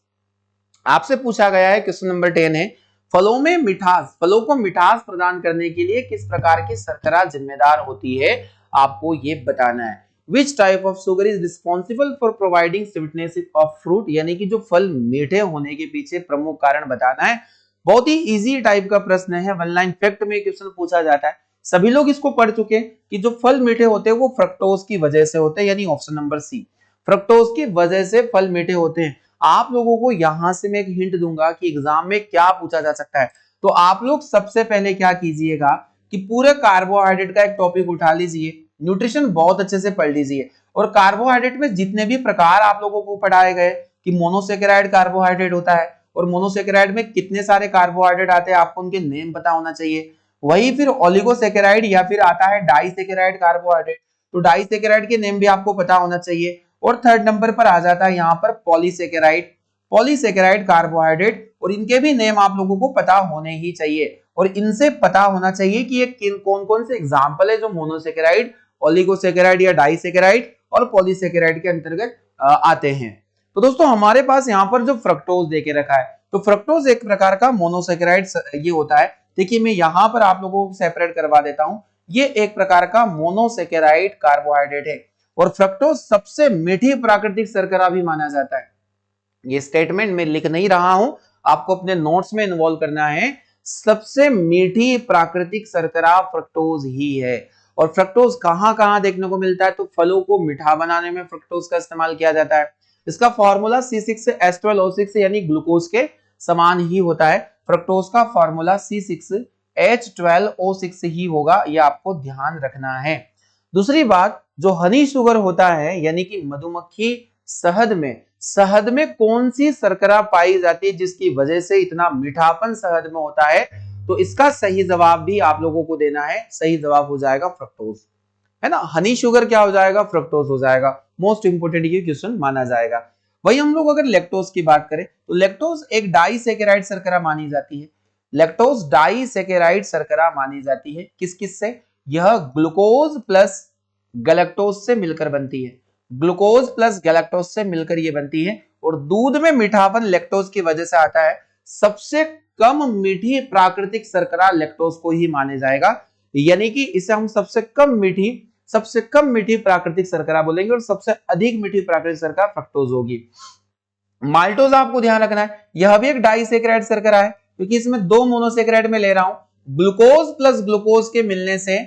आपसे पूछा गया है क्वेश्चन नंबर 10 है, फलों में मिठास, फलों को मिठास प्रदान करने के लिए किस प्रकार की शर्करा जिम्मेदार होती है, आपको ये बताना है। Which type of sugar is responsible for providing sweetness of fruit, यानी कि जो फल मीठे होने के पीछे प्रमुख कारण बताना है। बहुत ही इजी टाइप का प्रश्न है, वन लाइन फैक्ट में क्वेश्चन पूछा जाता है, सभी लोग इसको पढ़ चुके हैं कि जो फल मीठे होते हैं वो फ्रक्टोज की वजह से होते हैं, यानी ऑप्शन नंबर सी, फ्रक्टोज की वजह से फल मीठे होते हैं। आप लोगों को यहां से मैं एक हिंट दूंगा कि एग्जाम में क्या पूछा जा सकता है। तो आप लोग सबसे पहले क्या कीजिएगा कि पूरे कार्बोहाइड्रेट का एक टॉपिक उठा लीजिए, न्यूट्रिशन बहुत अच्छे से पढ़ लीजिए, और कार्बोहाइड्रेट में जितने भी प्रकार आप लोगों को पढ़ाए गए कि मोनोसेकेराइड कार्बोहाइड्रेट होता है, और मोनोसेकेराइड में कितने सारे कार्बोहाइड्रेट आते हैं आपको उनके नेम पता होना चाहिए। वही फिर ओलिगोसेकेराइड या फिर आता है डाइसेकेराइड कार्बोहाइड्रेट, तो डाइसेकेराइड के नेम भी आपको पता होना चाहिए। और थर्ड नंबर पर आ जाता है यहाँ पर पॉलीसेकेराइड, पॉलीसेकेराइड कार्बोहाइड्रेट, और इनके भी नेम आप लोगों को पता होने ही चाहिए, और इनसे पता होना चाहिए कि ये कौन कौन से एग्जाम्पल है जो मोनोसेकेराइड, ओलिगोसेकेराइड या डाइसेकेराइड और पॉलीसेकेराइड के अंतर्गत आते हैं। तो दोस्तों हमारे पास यहाँ पर जो फ्रक्टोज देके रखा है, तो फ्रक्टोज एक प्रकार का मोनोसेकेराइड ये होता है। देखिए मैं यहाँ पर आप लोगों को सेपरेट करवा देता हूँ, ये एक प्रकार का मोनोसेकेराइड कार्बोहाइड्रेट है, और फ्रक्टोज सबसे मीठी प्राकृतिक शर्करा भी माना जाता है। ये स्टेटमेंट मैं लिख नहीं रहा हूं, आपको अपने नोट्स में इन्वॉल्व करना है। सबसे मीठी प्राकृतिक शर्करा फ्रक्टोज ही है। और फ्रक्टोज कहां कहां देखने को मिलता है, तो फलों को मीठा बनाने में फ्रक्टोज का इस्तेमाल किया जाता है। इसका फॉर्मूला C6H12O6 यानी ग्लूकोज के समान ही होता है। फ्रक्टोज का फॉर्मूला C6H12O6 ही होगा, यह आपको ध्यान रखना है। दूसरी बात, जो हनी शुगर होता है यानी कि मधुमक्खी शहद में कौन सी शर्करा पाई जाती है जिसकी वजह से इतना मीठापन शहद में होता है, तो इसका सही जवाब भी आप लोगों को देना है। सही जवाब हो जाएगा फ्रक्टोज, है ना। हनी शुगर क्या हो जाएगा, फ्रक्टोज हो जाएगा। मोस्ट इंपोर्टेंट ये क्वेश्चन माना जाएगा। वही हम लोग अगर लैक्टोज की बात करें, तो लैक्टोज एक डाइसेकेराइड शर्करा मानी जाती है। लैक्टोज डाइसेकेराइड शर्करा मानी जाती है किस किस से, यह ग्लूकोज प्लस गैलेक्टोज से मिलकर बनती है। ग्लूकोज प्लस गैलेक्टोज से मिलकर ये बनती है, और दूध में मीठापन लैक्टोज की वजह से आता है। सबसे कम मीठी प्राकृतिक शर्करा लैक्टोज को ही माने जाएगा, यानी कि इसे हम सबसे कम मीठी प्राकृतिक शर्करा बोलेंगे, और सबसे अधिक मीठी प्राकृतिक शर्करा फ्रक्टोज होगी। माल्टोज आपको ध्यान रखना है, यह भी एक डाइसेकेराइड शर्करा है, क्योंकि इसमें दो मोनोसेकेराइड में ले रहा हूं। ग्लूकोज प्लस ग्लूकोज के मिलने से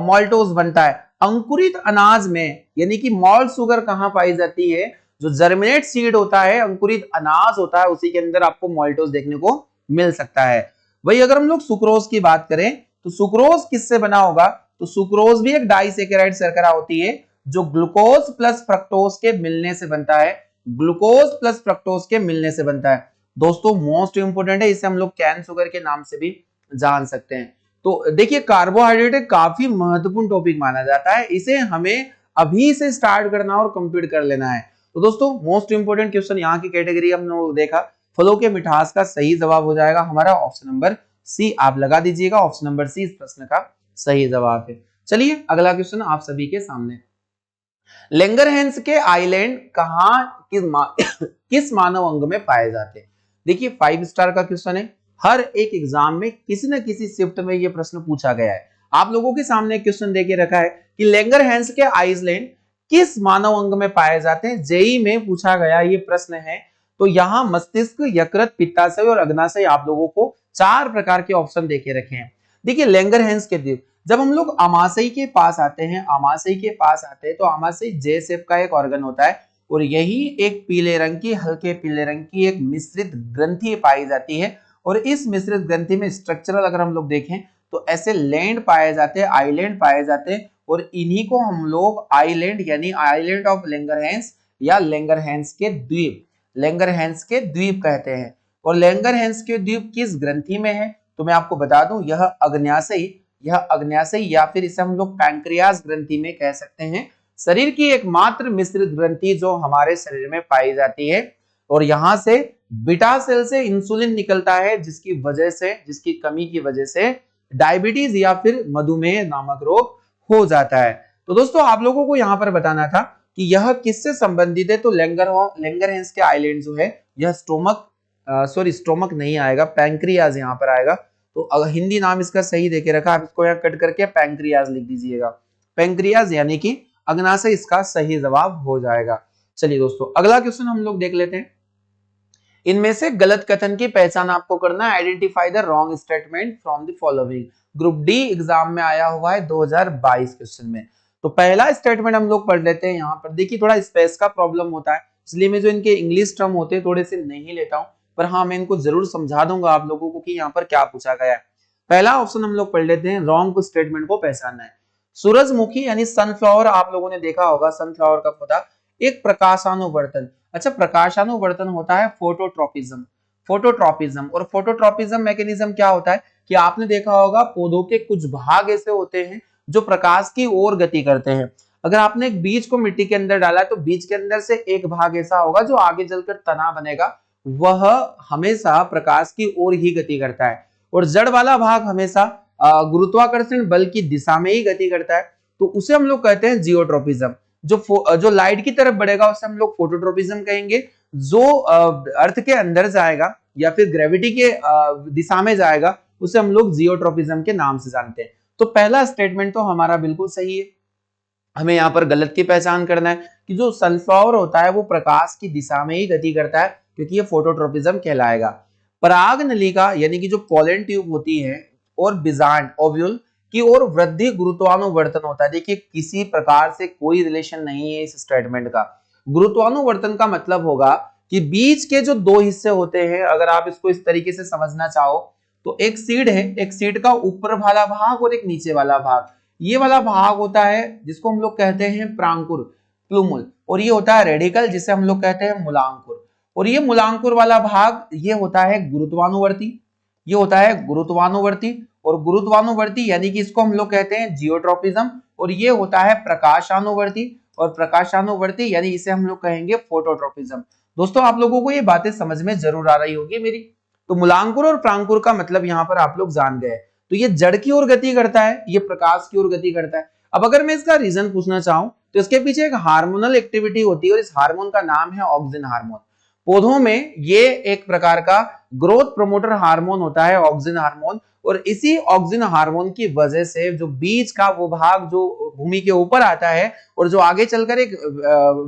माल्टोज बनता है। अंकुरित अनाज में यानी कि मॉल्ट शुगर कहां पाई जाती है, जो जर्मिनेट सीड होता है, अंकुरित अनाज होता है, उसी के अंदर आपको माल्टोज देखने को मिल सकता है। वही अगर हम लोग सुक्रोज की बात करें, तो सुक्रोज किससे बना होगा, तो सुक्रोज भी एक डाइसेकेराइड शर्करा होती है, जो ग्लूकोज प्लस फ्रक्टोज के मिलने से बनता है। ग्लूकोज प्लस फ्रक्टोज के मिलने से बनता है। दोस्तों मोस्ट इंपोर्टेंट है, इसे हम लोग कैन शुगर के नाम से भी जान सकते हैं। तो देखिए कार्बोहाइड्रेट एक काफी महत्वपूर्ण टॉपिक माना जाता है, इसे हमें अभी से स्टार्ट करना और कंप्लीट कर लेना है। तो दोस्तों मोस्ट इंपोर्टेंट क्वेश्चन यहाँ की कैटेगरी हमने देखा, फलों के मिठास का सही जवाब हो जाएगा हमारा ऑप्शन नंबर सी। आप लगा दीजिएगा, ऑप्शन नंबर सी इस प्रश्न का सही जवाब है। चलिए अगला क्वेश्चन आप सभी के सामने, लैंगरहैंस के आइलैंड कहां किस मानव अंग में पाए जाते हैं। देखिए 5 स्टार का क्वेश्चन है, हर एक एग्जाम में किसी न किसी शिफ्ट में यह प्रश्न पूछा गया है। आप लोगों के सामने क्वेश्चन देके रखा है कि लैंगरहैंस के आइलैंड किस मानव अंग में पाए जाते हैं, जेई में पूछा गया ये प्रश्न है। तो यहाँ मस्तिष्क, यकृत, पित्ताशय और अग्नाशय आप लोगों को 4 प्रकार के ऑप्शन देके रखे हैं। देखिए लैंगरहैंस के द्वीप, जब हम लोग आमाशय के पास आते हैं, तो आमाशय जे शेप का एक ऑर्गन होता है, और यही एक पीले रंग की, हल्के पीले रंग की एक मिश्रित ग्रंथि पाई जाती है। और इस मिश्रित ग्रंथि में स्ट्रक्चरल अगर हम लोग देखें तो ऐसे लैंड पाए जाते हैं, आइलैंड पाए जाते हैं, और इन्हीं को हम लोग आइलैंड यानी आइलैंड ऑफ लैंगरहैंस या लैंगरहैंस के द्वीप कहते हैं। और लैंगरहैंस के द्वीप किस ग्रंथि में है, तो मैं आपको बता दूं यह अग्न्याशय या फिर इसे हम लोग पैंक्रियास ग्रंथि में कह सकते हैं। शरीर की एकमात्र मिश्रित ग्रंथि जो हमारे शरीर में पाई जाती है, और यहां से बीटा सेल से इंसुलिन निकलता है, जिसकी कमी की वजह से डायबिटीज या फिर मधुमेह नामक रोग हो जाता है। तो दोस्तों आप लोगों को यहाँ पर बताना था कि यह किससे संबंधित है, तो लैंगरहैंस के आइलैंड जो है यह स्टोमक नहीं आएगा, पैंक्रियाज यहाँ पर आएगा। तो हिंदी नाम इसका सही देके रखा, आप इसको यहाँ कट करके पैंक्रियाज लिख दीजिएगा। पैंक्रियाज यानी कि अग्नाशय इसका सही जवाब हो जाएगा। चलिए दोस्तों अगला क्वेश्चन हम लोग देख लेते हैं। इनमें से गलत कथन की पहचान आपको करना है। Identify the wrong statement from the following. Group D exam में आया हुआ है 2022 क्वेश्चन में। तो पहला स्टेटमेंट हम लोग पढ़ लेते हैं। यहाँ पर देखिए थोड़ा स्पेस का प्रॉब्लम होता है, इसलिए मैं जो इनके इंग्लिश टर्म होते हैं थोड़े से नहीं लेता हूं, पर हाँ मैं इनको जरूर समझा दूंगा आप लोगों को कि यहाँ पर क्या पूछा गया है। पहला ऑप्शन हम लोग पढ़ लेते हैं, रॉन्ग स्टेटमेंट को पहचानना है। सूरजमुखी यानी सनफ्लावर आप लोगों ने देखा होगा, सनफ्लावर का पौधा एक प्रकाशानुवर्तन। अच्छा, प्रकाशानुवर्तन होता है फोटोट्रॉपिज्म। फोटोट्रॉपिज्म और फोटोट्रॉपिज्म मैकेनिज्म क्या होता है कि आपने देखा होगा पौधों के कुछ भाग ऐसे होते हैं जो प्रकाश की ओर गति करते हैं। अगर आपने एक बीज को मिट्टी के अंदर डाला है तो बीज के अंदर से एक भाग ऐसा होगा जो आगे चलकर तना बनेगा, वह हमेशा प्रकाश की ओर ही गति करता है। और जड़ वाला भाग हमेशा गुरुत्वाकर्षण बल की दिशा में ही गति करता है, तो उसे हम लोग कहते हैं जियोट्रोपिज्म। जो लाइट की तरफ बढ़ेगा उसे हम लोग फोटोट्रोपिज्म कहेंगे। जो अर्थ के अंदर जाएगा या फिर ग्रेविटी के दिशा में जाएगा उसे हम लोग जियोट्रोपिज्म के नाम से जानते हैं। तो पहला स्टेटमेंट तो हमारा बिल्कुल सही है। हमें यहाँ पर गलत की पहचान करना है कि जो सनफ्लावर होता है वो प्रकाश की दिशा में ही गति करता है, क्योंकि ये फोटोट्रोपिज्म कहलाएगा। पराग नलिका यानी कि जो पोलन ट्यूब होती है और बीजांड ओव्यूल की ओर वृद्धि गुरुत्वानुवर्तन होता है। देखिए किसी प्रकार से कोई रिलेशन नहीं है इस स्टेटमेंट का। गुरुत्वानुवर्तन का मतलब होगा कि बीज के जो दो हिस्से होते हैं, अगर आप इसको इस तरीके से समझना चाहो तो एक सीड है, एक सीड का ऊपर वाला भाग और एक नीचे वाला भाग। ये वाला भाग होता है जिसको हम लोग कहते हैं प्रांकुर, प्लूमुल, और ये होता है रेडिकल जिसे हम लोग कहते हैं मूलांकुर। और ये मूलांकुर वाला भाग ये होता है गुरुत्वानुवर्ती, ये होता है गुरुत्वानुवर्ती। और गुरुत्वानुवर्ती यानी कि इसको हम लोग कहते हैं जियोट्रोपिज्म। और ये होता है प्रकाशानुवर्ती, और प्रकाशानुवर्ती यानी इसे हम लोग कहेंगे फोटोट्रोपिज्म। दोस्तों आप लोगों को ये बातें समझ में जरूर आ रही होगी मेरी। तो मूलांकुर और प्रांकुर का मतलब यहाँ पर आप लोग जान गए। तो ये जड़ की ओर गति करता है, ये प्रकाश की ओर गति करता है। अब अगर मैं इसका रीजन पूछना चाहूं तो इसके पीछे एक हार्मोनल एक्टिविटी होती है और इस हार्मोन का नाम है ऑक्सिन हार्मोन। पौधों में ये एक प्रकार का ग्रोथ प्रमोटर हार्मोन होता है ऑक्सिन हार्मोन, और इसी ऑक्सिन हार्मोन की वजह से जो बीज का वो भाग जो भूमि के ऊपर आता है और जो आगे चलकर एक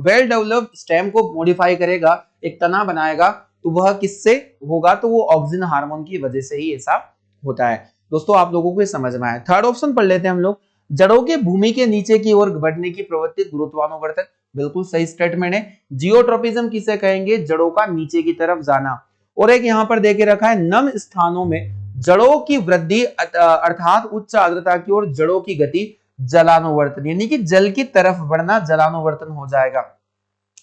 वेल डेवलप्ड स्टेम को मॉडिफाई करेगा, एक तना बनाएगा, तो वह किससे होगा, तो वो ऑक्सिन हार्मोन की वजह से ही ऐसा होता है। दोस्तों आप लोगों को ये समझ में आया। थर्ड ऑप्शन पढ़ लेते हैं हम लोग। जड़ों के भूमि के नीचे की ओर बढ़ने की प्रवृत्ति गुरुत्वानुवर्तन, बिल्कुल सही स्टेटमेंट है। जियोट्रोपिज्म किसे कहेंगे, जड़ों का नीचे की तरफ जाना। और एक यहाँ पर देके रखा है नम स्थानों में जड़ों की वृद्धि अर्थात उच्च आर्द्रता की ओर जड़ों की गति जलानुवर्तन, यानी कि जल की तरफ बढ़ना जलानुवर्तन हो जाएगा।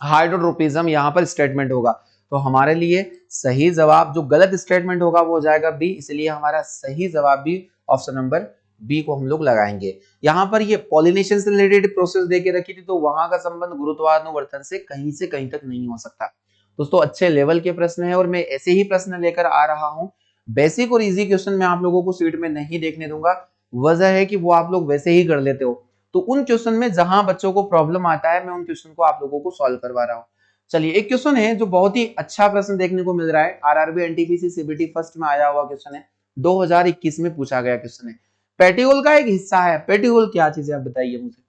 हाइड्रोट्रोपिज्म यहाँ पर स्टेटमेंट होगा। तो हमारे लिए सही जवाब, जो गलत स्टेटमेंट होगा वो हो जाएगा बी, इसलिए हमारा सही जवाब भी ऑप्शन नंबर बी को हम लोग लगाएंगे। यहाँ पर ये पॉलिनेशन से रिलेटेड प्रोसेस देके रखी थी, तो वहां का संबंध गुरुत्वानुवर्तन से कहीं तक नहीं हो सकता। दोस्तों अच्छे लेवल के प्रश्न है और मैं ऐसे ही प्रश्न लेकर आ रहा हूँ। बेसिक और इजी क्वेश्चन मैं आप लोगों को सीट में नहीं देखने दूंगा। वजह है कि वो आप लोग वैसे ही कर लेते हो, तो उन क्वेश्चन में जहां बच्चों को प्रॉब्लम आता है मैं उन क्वेश्चन को आप लोगों को सॉल्व करवा रहा हूँ। चलिए एक क्वेश्चन है जो बहुत ही अच्छा प्रश्न देखने को मिल रहा है, आरआरबी एनटीपीसी सीबीटी फर्स्ट में आया हुआ क्वेश्चन है, 2021 में पूछा गया क्वेश्चन है। पेटियोल का एक हिस्सा है। पेटियोल क्या चीज है आप बताइए मुझे।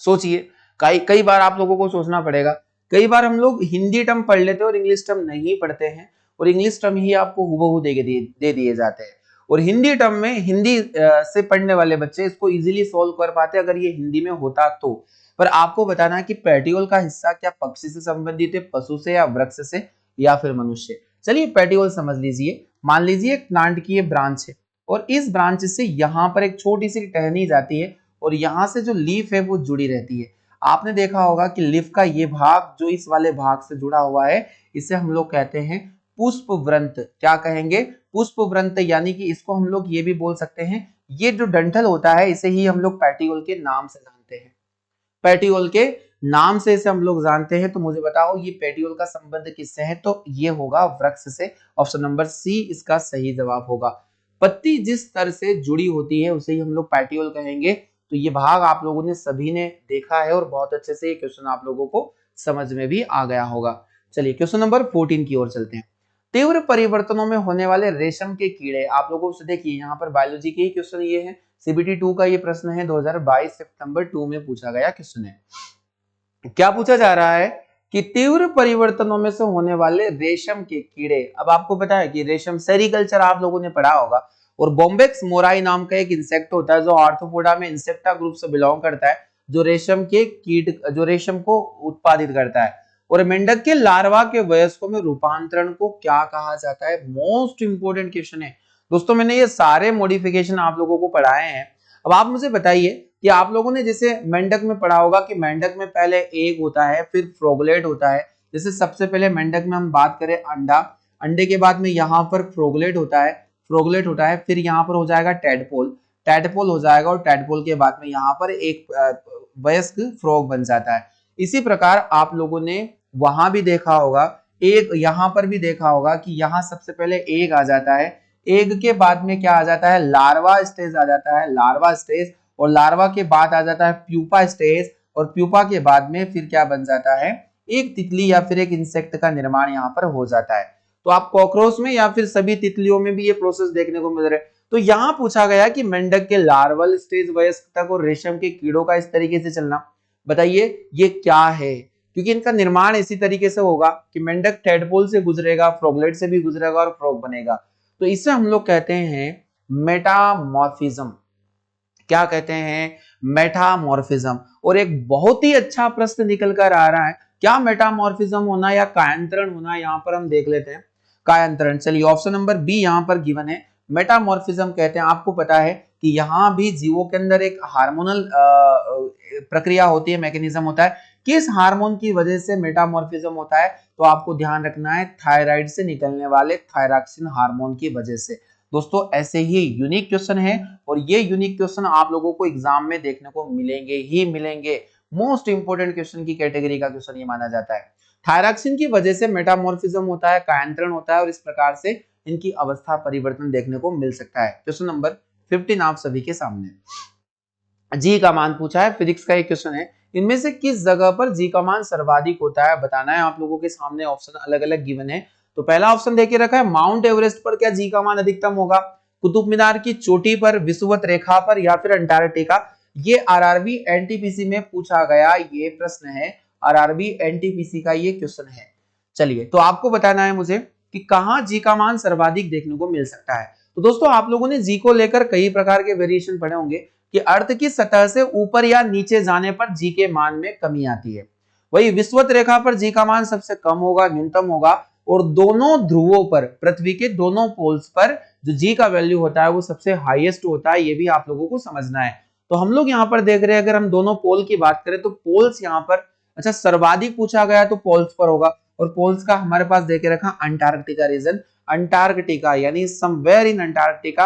सोचिए, कई बार आप लोगों को सोचना पड़ेगा। कई बार हम लोग हिंदी टर्म पढ़ लेते हैं और इंग्लिश टर्म नहीं पढ़ते हैं, और इंग्लिश टर्म ही आपको हुबहू दे दिए जाते हैं। और हिंदी टर्म में हिंदी से पढ़ने वाले बच्चे इसको इजीली सोल्व कर पाते अगर ये हिंदी में होता तो। पर आपको बताना है कि पेटियोल का हिस्सा क्या पक्षी से संबंधित है, पशु से, या वृक्ष से, या फिर मनुष्य। चलिए पेटियोल समझ लीजिए। मान लीजिए एक प्लांट की ये ब्रांच है और इस ब्रांच से यहाँ पर एक छोटी सी टहनी जाती है और यहाँ से जो लीफ है वो जुड़ी रहती है। आपने देखा होगा कि लीफ का ये भाग जो इस वाले भाग से जुड़ा हुआ है इसे हम लोग कहते हैं पुष्प व्रंत। क्या कहेंगे, पुष्प व्रंत। यानी कि इसको हम लोग ये भी बोल सकते हैं, ये जो डंठल होता है इसे ही हम लोग पेटियोल के नाम से जानते हैं। पेटियोल के नाम से इसे हम लोग जानते हैं। तो मुझे बताओ ये पेटियोल का संबंध किससे है, तो ये होगा वृक्ष से। ऑप्शन नंबर सी इसका सही जवाब होगा। पत्ती जिस तरह से जुड़ी होती है उसे ही हम लोग पेटियोल कहेंगे। तो ये भाग आप लोगों ने सभी ने देखा है और बहुत अच्छे से ये क्वेश्चन आप लोगों को समझ में भी आ गया होगा। चलिए क्वेश्चन नंबर 14 की ओर चलते हैं। तीव्र परिवर्तनों में होने वाले रेशम के कीड़े, आप लोगों से देखिए यहाँ पर बायोलॉजी के ही क्वेश्चन ये है, CBT 2 का ये प्रश्न है, 2022 सितंबर 2 में पूछा गया क्वेश्चन है। क्या पूछा जा रहा है कि तीव्र परिवर्तनों में से होने वाले रेशम के कीड़े। अब आपको पता है कि रेशम सेरिकल्चर आप लोगों ने पढ़ा होगा, और बॉम्बेक्स मोराई नाम का एक इंसेक्ट होता है जो आर्थ्रोपोडा में इंसेक्टा ग्रुप से बिलोंग करता है, जो रेशम के कीट जो रेशम को उत्पादित करता है। और मेंढक के लार्वा के वयस्कों में रूपांतरण को क्या कहा जाता है? मोस्ट इंपोर्टेंट क्वेश्चन है दोस्तों। मैंने ये सारे मॉडिफिकेशन आप लोगों को पढ़ाए हैं। अब आप मुझे बताइए कि आप लोगों ने जैसे मेंढक में पढ़ा होगा कि मेंढक में पहले एग होता है, फिर फ्रोगलेट होता है। जैसे सबसे पहले मेंढक में हम बात करें अंडा, अंडे के बाद में यहाँ पर फ्रोगलेट होता है, फ्रोगलेट होता है, फिर यहाँ पर हो जाएगा टेडपोल, टेडपोल हो जाएगा, और टेडपोल के बाद में यहाँ पर एक वयस्क फ्रॉग बन जाता है। इसी प्रकार आप लोगों ने वहां भी देखा होगा, एक यहाँ पर भी देखा होगा कि यहाँ सबसे पहले एग आ जाता है, एग के बाद में क्या आ जाता है? लार्वा स्टेज आ जाता है, लार्वा स्टेज, और लार्वा के बाद आ जाता है प्यूपा स्टेज, और प्यूपा के बाद में फिर क्या बन जाता है? एक तितली या फिर एक इंसेक्ट का निर्माण यहाँ पर हो जाता है। तो आप कॉकरोच में या फिर सभी तितलियों में भी ये प्रोसेस देखने को मिल रहा है। तो यहाँ पूछा गया कि मेंढक के लार्वल स्टेज वयस्क तक और रेशम के कीड़ों का इस तरीके से चलना, बताइए ये क्या है? क्योंकि इनका निर्माण इसी तरीके से होगा कि मेंढक टेडपोल से गुजरेगा, फ्रॉगलेट से भी गुजरेगा और फ्रॉग बनेगा। तो इसे हम लोग कहते हैं मेटामॉर्फिज्म। क्या कहते हैं? मेटामॉर्फिज्म। और एक बहुत ही अच्छा प्रश्न निकल कर आ रहा है, क्या मेटामॉर्फिज्म होना या कायांतरण होना, यहाँ पर हम देख लेते हैं कायांतरण। चलिए ऑप्शन नंबर बी यहाँ पर गिवन है, मेटामॉर्फिज्म कहते हैं। आपको पता है कि यहाँ भी जीवों के अंदर एक हार्मोनल प्रक्रिया होती है, मैकेनिज्म होता है। किस हार्मोन की वजह से मेटामॉर्फिज्म होता है? तो आपको ध्यान रखना है, थायराइड से निकलने वाले थायरॉक्सिन हार्मोन की वजह से। दोस्तों ऐसे ही यूनिक क्वेश्चन है, और ये यूनिक क्वेश्चन आप लोगों को एग्जाम में देखने को मिलेंगे ही मिलेंगे। मोस्ट इंपोर्टेंट क्वेश्चन की कैटेगरी का क्वेश्चन ये माना जाता है। थायरॉक्सिन की वजह से मेटामॉर्फिज्म होता है, कायांतरण होता है, और इस प्रकार से इनकी अवस्था परिवर्तन देखने को मिल सकता है। क्वेश्चन नंबर 15 आप सभी के सामने जी का मान पूछा है, फिजिक्स का एक क्वेश्चन है। इनमें से किस जगह पर जी का मान सर्वाधिक होता है बताना है। आप लोगों के सामने ऑप्शन अलग अलग गिवन है। तो पहला ऑप्शन देखिए रखा है, माउंट एवरेस्ट पर क्या जी का मान अधिकतम होगा? कुतुब मीनार की चोटी पर, विषुवत रेखा पर, या फिर अंटार्कटिका? ये आरआरबी एनटीपीसी में पूछा गया ये प्रश्न है, आरआरबी एनटीपीसी का ये क्वेश्चन है। चलिए तो आपको बताना है मुझे कि कहां जी का मान सर्वाधिक देखने को मिल सकता है। तो दोस्तों आप लोगों ने जी को लेकर कई प्रकार के वेरिएशन पढ़े होंगे कि अर्थ की सतह से ऊपर या नीचे जाने पर जी के मान में कमी आती है। वही विषुवत रेखा पर जी का मान सबसे कम होगा, न्यूनतम होगा, और दोनों ध्रुवों पर, पृथ्वी के दोनों पोल्स पर जो जी का वैल्यू होता है वो सबसे हाईएस्ट होता है। ये भी आप लोगों को समझना है। तो हम लोग यहाँ पर देख रहे हैं, अगर हम दोनों पोल की बात करें तो पोल्स यहाँ पर, अच्छा सर्वाधिक पूछा गया तो पोल्स पर होगा, और पोल्स का हमारे पास देखे रखा अंटार्कटिका रीजन, अंटार्कटिका यानी समवेयर इन अंटार्कटिका,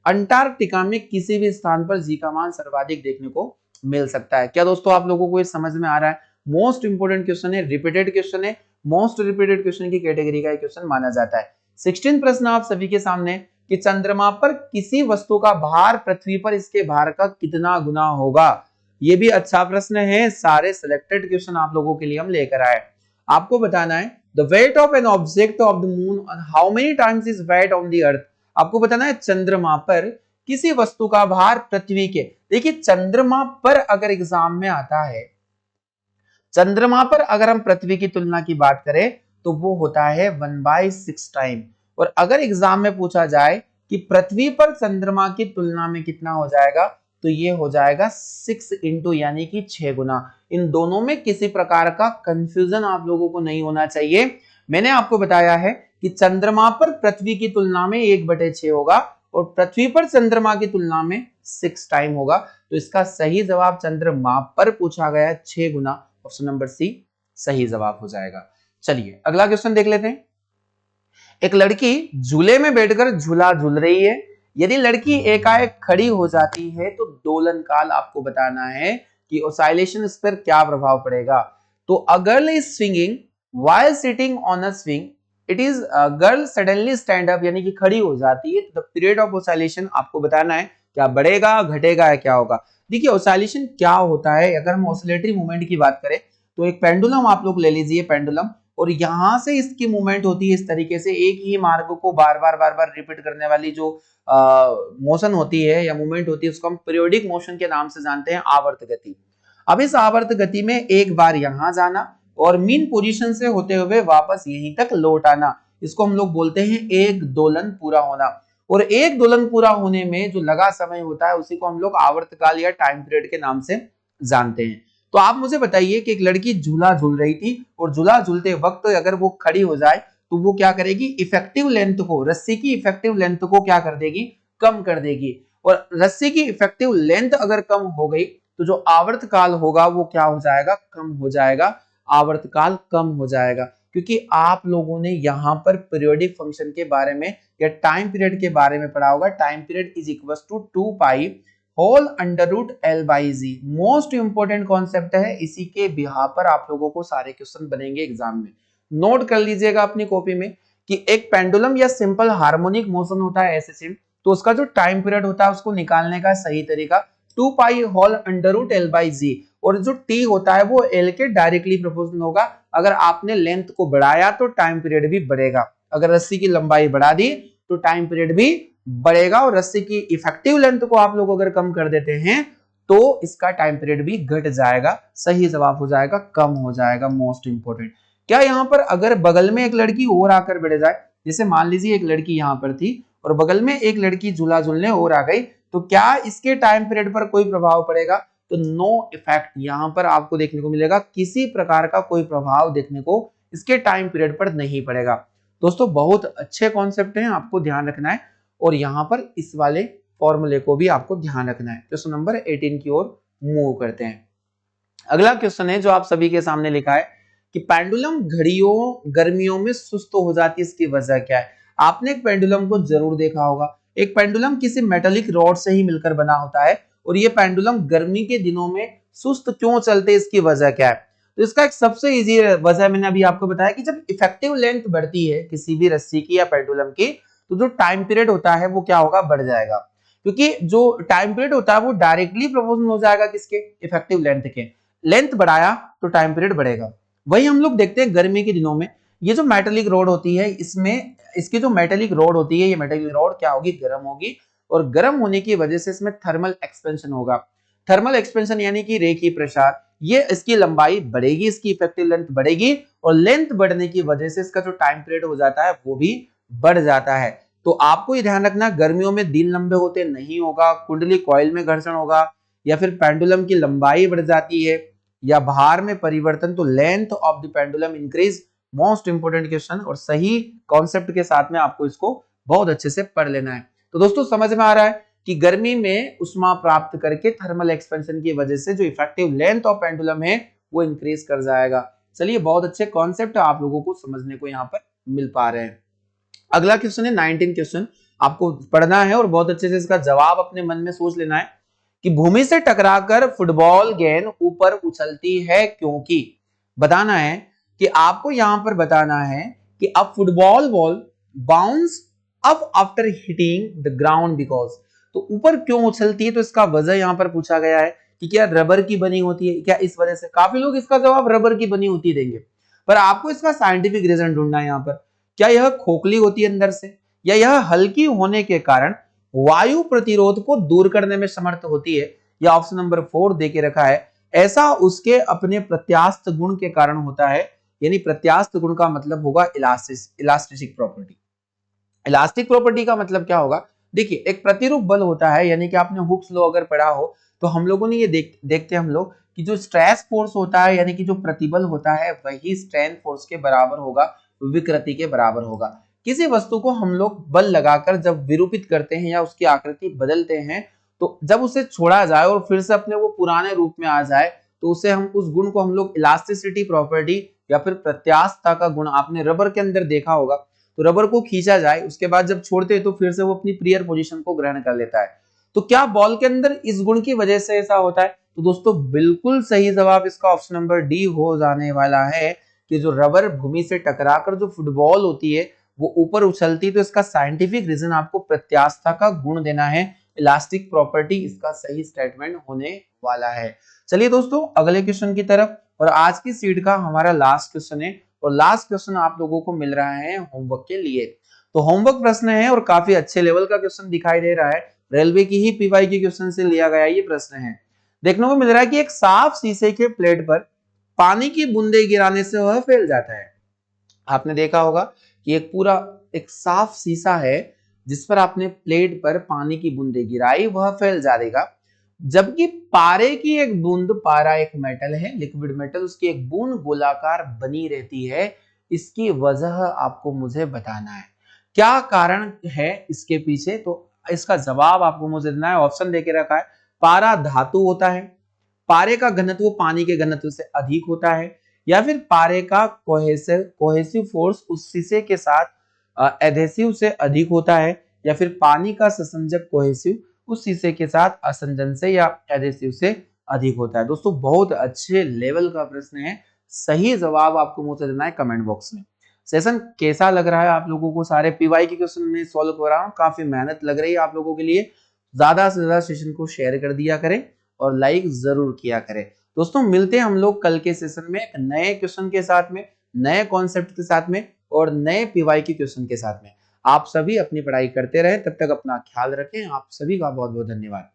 अंटार्कटिका में किसी भी स्थान पर जी का मान सर्वाधिक देखने को मिल सकता है। क्या दोस्तों आप लोगों को ये समझ में आ रहा है? मोस्ट इंपोर्टेंट क्वेश्चन है, रिपीटेड क्वेश्चन है, मोस्ट रिपीटेड क्वेश्चन की कैटेगरी का क्वेश्चन माना जाता है। 16 प्रश्न आप सभी के सामने कि चंद्रमा पर किसी वस्तु का भार पृथ्वी पर इसके भार का कितना गुना होगा? ये भी अच्छा प्रश्न है, सारे सिलेक्टेड क्वेश्चन आप लोगों के लिए हम लेकर आए। आपको बताना है the weight of an object of the moon और how many times is weight on the earth. आपको बताना है चंद्रमा पर किसी वस्तु का भार पृथ्वी के, देखिए चंद्रमा पर अगर एग्जाम में आता है, चंद्रमा पर अगर हम पृथ्वी की तुलना की बात करें तो वो होता है 1/6 टाइम। और अगर एग्जाम में पूछा जाए कि पृथ्वी पर चंद्रमा की तुलना में कितना हो जाएगा, तो ये हो जाएगा 6 इंटू यानी कि 6 गुना। इन दोनों में किसी प्रकार का कंफ्यूजन आप लोगों को नहीं होना चाहिए। मैंने आपको बताया है कि चंद्रमा पर पृथ्वी की तुलना में 1/6 होगा, और पृथ्वी पर चंद्रमा की तुलना में 6 टाइम होगा। तो इसका सही जवाब चंद्रमा पर पूछा गया 6 गुना, ऑप्शन नंबर सी सही जवाब हो जाएगा। चलिए अगला क्वेश्चन देख लेते हैं। एक लड़की झूले में बैठकर झूला झूल रही है। यदि लड़की एकाएक खड़ी हो जाती है तो दोलन काल आपको बताना है कि ऑसिलेशन इस पर क्या प्रभाव पड़ेगा। तो a girl is swinging while sitting on a swing, it is girl suddenly stand up, यानी कि खड़ी हो जाती है। द पीरियड ऑफ ऑसिलेशन आपको बताना है क्या बढ़ेगा, घटेगा, या क्या होगा। देखिए ऑसिलेशन क्या होता है, अगर हम ऑसिलेटरी मूवमेंट की बात करें तो एक पेंडुलम आप लोग ले लीजिए, पेंडुलम और यहां से इसकी मूवमेंट होती है इस तरीके से, एक ही मार्ग को बार बार रिपीट करने वाली जो मोशन होती है या मूवमेंट होती है उसको हम पीरियोडिक मोशन के नाम से जानते हैं, आवर्त गति। अब इस आवर्त गति में एक बार यहां जाना और मीन पोजीशन से होते हुए वापस यहीं तक लौट आना, इसको हम लोग बोलते हैं एक दोलन पूरा होना। और एक दोलन पूरा होने में जो लगा समय होता है उसी को हम लोग आवर्तकाल या टाइम पीरियड के नाम से जानते हैं। तो आप मुझे बताइए कि एक लड़की झूला झूल रही थी और झूला झूलते वक्त अगर वो खड़ी हो जाए तो वो क्या करेगी, इफेक्टिव लेंथ को, रस्सी की इफेक्टिव लेंथ को क्या कर देगी, कम कर देगी। और रस्सी की इफेक्टिव लेंथ अगर कम हो गई तो जो आवर्तकाल होगा वो क्या हो जाएगा, कम हो जाएगा, आवर्तकाल कम हो जाएगा। क्योंकि आप लोगों ने यहां पर पीरियोडिक फंक्शन के बारे में या टाइम पीरियड के बारे में पढ़ा होगा, time period is equal to 2 pi whole under root L by G. Most important concept है, इसी के बिहार पर आप लोगों को सारे क्वेश्चन बनेंगे एग्जाम में। नोट कर लीजिएगा अपनी कॉपी में कि एक पेंडुलम या सिंपल हार्मोनिक मोशन होता है एसएसएम, तो उसका जो टाइम पीरियड होता है उसको निकालने का सही तरीका 2 pi whole under root L by g, और जो टी होता है वो एल के डायरेक्टली प्रोपोर्शनल होगा। अगर आपने लेंथ को बढ़ाया तो टाइम पीरियड भी बढ़ेगा, अगर रस्सी की लंबाई बढ़ा दी तो टाइम पीरियड भी बढ़ेगा, और रस्सी की इफेक्टिव लेंथ को आप लोग अगर कम कर देते हैं तो इसका टाइम पीरियड भी घट जाएगा, सही जवाब हो जाएगा कम हो जाएगा। मोस्ट इंपोर्टेंट, क्या यहाँ पर अगर बगल में एक लड़की और आकर बैठ जाए, जैसे मान लीजिए एक लड़की यहाँ पर थी और बगल में एक लड़की झूला झूलने और आ गई, तो क्या इसके टाइम पीरियड पर कोई प्रभाव पड़ेगा, तो नो इफेक्ट यहाँ पर आपको देखने को मिलेगा, किसी प्रकार का कोई प्रभाव देखने को इसके टाइम पीरियड पर नहीं पड़ेगा। दोस्तों बहुत अच्छे कॉन्सेप्ट हैं, आपको ध्यान रखना है, और यहाँ पर इस वाले फॉर्मूले को भी आपको ध्यान रखना है। क्वेश्चन नंबर 18 की ओर मूव करते हैं। अगला क्वेश्चन है जो आप सभी के सामने लिखा है कि पेंडुलम घड़ियों गर्मियों में सुस्त हो जाती है, इसकी वजह क्या है। आपने एक पेंडुलम को जरूर देखा होगा, एक पेंडुलम किसी मेटालिक रॉड से ही मिलकर बना होता है, और ये पेंडुलम गर्मी के दिनों में सुस्त क्यों चलते हैं, इसकी वजह क्या है। तो इसका एक सबसे इजी वजह मैंने अभी आपको बताया कि जब इफेक्टिव लेंथ बढ़ती है किसी भी रस्सी की या पेंडुलम की, तो जो टाइम पीरियड होता है वो क्या होगा, बढ़ जाएगा। क्योंकि जो टाइम पीरियड होता है वो डायरेक्टली प्रोपोर्शनल हो जाएगा किसके, इफेक्टिव लेंथ के। लेंथ बढ़ाया तो टाइम पीरियड बढ़ेगा। वही हम लोग देखते हैं गर्मी के दिनों में, ये जो मेटालिक रॉड होती है इसमें, इसकी जो मेटालिक रॉड होती है, ये मेटालिक रॉड क्या होगी, गर्म होगी, और गर्म होने की वजह से इसमें थर्मल एक्सपेंशन होगा। थर्मल एक्सपेंशन यानी कि रेखीय प्रसार, ये इसकी लंबाई बढ़ेगी, इसकी इफेक्टिव लेंथ बढ़ेगी, और लेंथ बढ़ने की वजह से इसका जो टाइम पीरियड हो जाता है वो भी बढ़ जाता है। तो आपको ये ध्यान रखना, गर्मियों में दिन लंबे होते नहीं होगा, कुंडली कॉइल में घर्षण होगा, या फिर पेंडुलम की लंबाई बढ़ जाती है, या भार में परिवर्तन, तो length of the pendulum increase. Most important question, और सही कॉन्सेप्ट के साथ में आपको इसको बहुत अच्छे से पढ़ लेना है। तो दोस्तों समझ में आ रहा है कि गर्मी में उष्मा प्राप्त करके थर्मल एक्सपेंशन की वजह से जो इफेक्टिव लेंथ ऑफ पेंडुलम है वो इंक्रीज कर जाएगा। चलिए बहुत अच्छे कॉन्सेप्ट आप लोगों को समझने को यहाँ पर मिल पा रहे हैं। अगला क्वेश्चन है 19 क्वेश्चन, आपको पढ़ना है और बहुत अच्छे से इसका जवाब अपने मन में सोच लेना है कि भूमि से टकराकर फुटबॉल गेंद ऊपर उछलती है क्योंकि। बताना है कि आपको यहां पर बताना है कि अब football ball bounce up after hitting the ground because, तो ऊपर क्यों उछलती है, तो इसका वजह यहां पर पूछा गया है कि क्या रबर की बनी होती है, क्या इस वजह से। काफी लोग इसका जवाब रबर की बनी होती देंगे, पर आपको इसका साइंटिफिक रीजन ढूंढना है यहाँ पर। क्या यह खोखली होती है अंदर से, या यह हल्की होने के कारण वायु प्रतिरोध को दूर करने में समर्थ होती है, या ऑप्शन नंबर 4 देके रखा है ऐसा उसके अपने प्रत्यास्थ गुण के कारण होता है। यानी प्रत्यास्थ गुण का मतलब होगा इलास्टिक प्रॉपर्टी। इलास्टिक प्रॉपर्टी का मतलब क्या होगा, देखिए एक प्रतिरूप बल होता है, यानी कि आपने हुक्स लॉ अगर पढ़ा हो तो हम लोगों ने ये देखते हैं हम लोग कि जो स्ट्रेस फोर्स होता है, यानी कि जो प्रतिबल होता है वही स्ट्रेन फोर्स के बराबर होगा, विकृति के बराबर होगा। किसी वस्तु को हम लोग बल लगाकर जब विरूपित करते हैं या उसकी आकृति बदलते हैं, तो जब उसे छोड़ा जाए और फिर से अपने वो पुराने रूप में आ जाए, तो उसे हम उस गुण को हम लोग इलास्टिसिटी प्रॉपर्टी या फिर प्रत्यास्थता का गुण, आपने रबर के अंदर देखा होगा, तो रबर को खींचा जाए उसके बाद जब छोड़ते हैं तो फिर से वो अपनी प्रियर पोजीशन को ग्रहण कर लेता है। तो क्या बॉल के अंदर इस गुण की वजह से ऐसा होता है, तो दोस्तों बिल्कुल सही जवाब इसका ऑप्शन नंबर डी हो जाने वाला है कि जो रबर भूमि से टकराकर जो फुटबॉल होती है वो ऊपर उछलती, तो इसका साइंटिफिक रीजन आपको प्रत्यास्थता का गुण देना है, इलास्टिक प्रॉपर्टी इसका सही स्टेटमेंट होने वाला है। चलिए दोस्तों अगले क्वेश्चन की तरफ, और आज की सीट का हमारा लास्ट क्वेश्चन है और लास्ट क्वेश्चन आप लोगों को मिल रहा है होमवर्क के लिए। तो होमवर्क प्रश्न है और काफी अच्छे लेवल का क्वेश्चन दिखाई दे रहा है, रेलवे की ही पीवाई के क्वेश्चन से लिया गया ये प्रश्न है। देखने को मिल रहा है कि एक साफ शीशे के प्लेट पर पानी की बूंदे गिराने से वह फैल जाता है। आपने देखा होगा कि एक साफ शीशा है जिस पर आपने प्लेट पर पानी की बूंदे गिराई, वह फैल जाएगा। जबकि पारे की एक बूंद, पारा एक मेटल है, लिक्विड मेटल, उसकी एक बूंद गोलाकार बनी रहती है। इसकी वजह आपको मुझे बताना है, क्या कारण है इसके पीछे। तो इसका जवाब आपको मुझे देना है। ऑप्शन देके रखा है, पारा धातु होता है, पारे का घनत्व पानी के घनत्व से अधिक होता है, या फिर पारे का कोहेसिव फोर्स उस शीशे के साथ एडहेसिव से अधिक होता है, या फिर पानी का ससंजक कोहेसिव उस शीशे के साथ असंजन से या एडहेसिव से अधिक होता है। दोस्तों बहुत अच्छे लेवल का प्रश्न है, सही जवाब आपको मुझे देना है कमेंट बॉक्स में। सेशन कैसा लग रहा है आप लोगों को? सारे पीवाई के क्वेश्चन में सॉल्व कर रहा हूँ, काफी मेहनत लग रही है आप लोगों के लिए। ज्यादा से ज्यादा सेशन को शेयर कर दिया करें और लाइक जरूर किया करें। दोस्तों मिलते हैं हम लोग कल के सेशन में एक नए क्वेश्चन के साथ में, नए कॉन्सेप्ट के साथ में और नए पीवाई के क्वेश्चन के साथ में। आप सभी अपनी पढ़ाई करते रहें, तब तक अपना ख्याल रखें। आप सभी का बहुत बहुत धन्यवाद।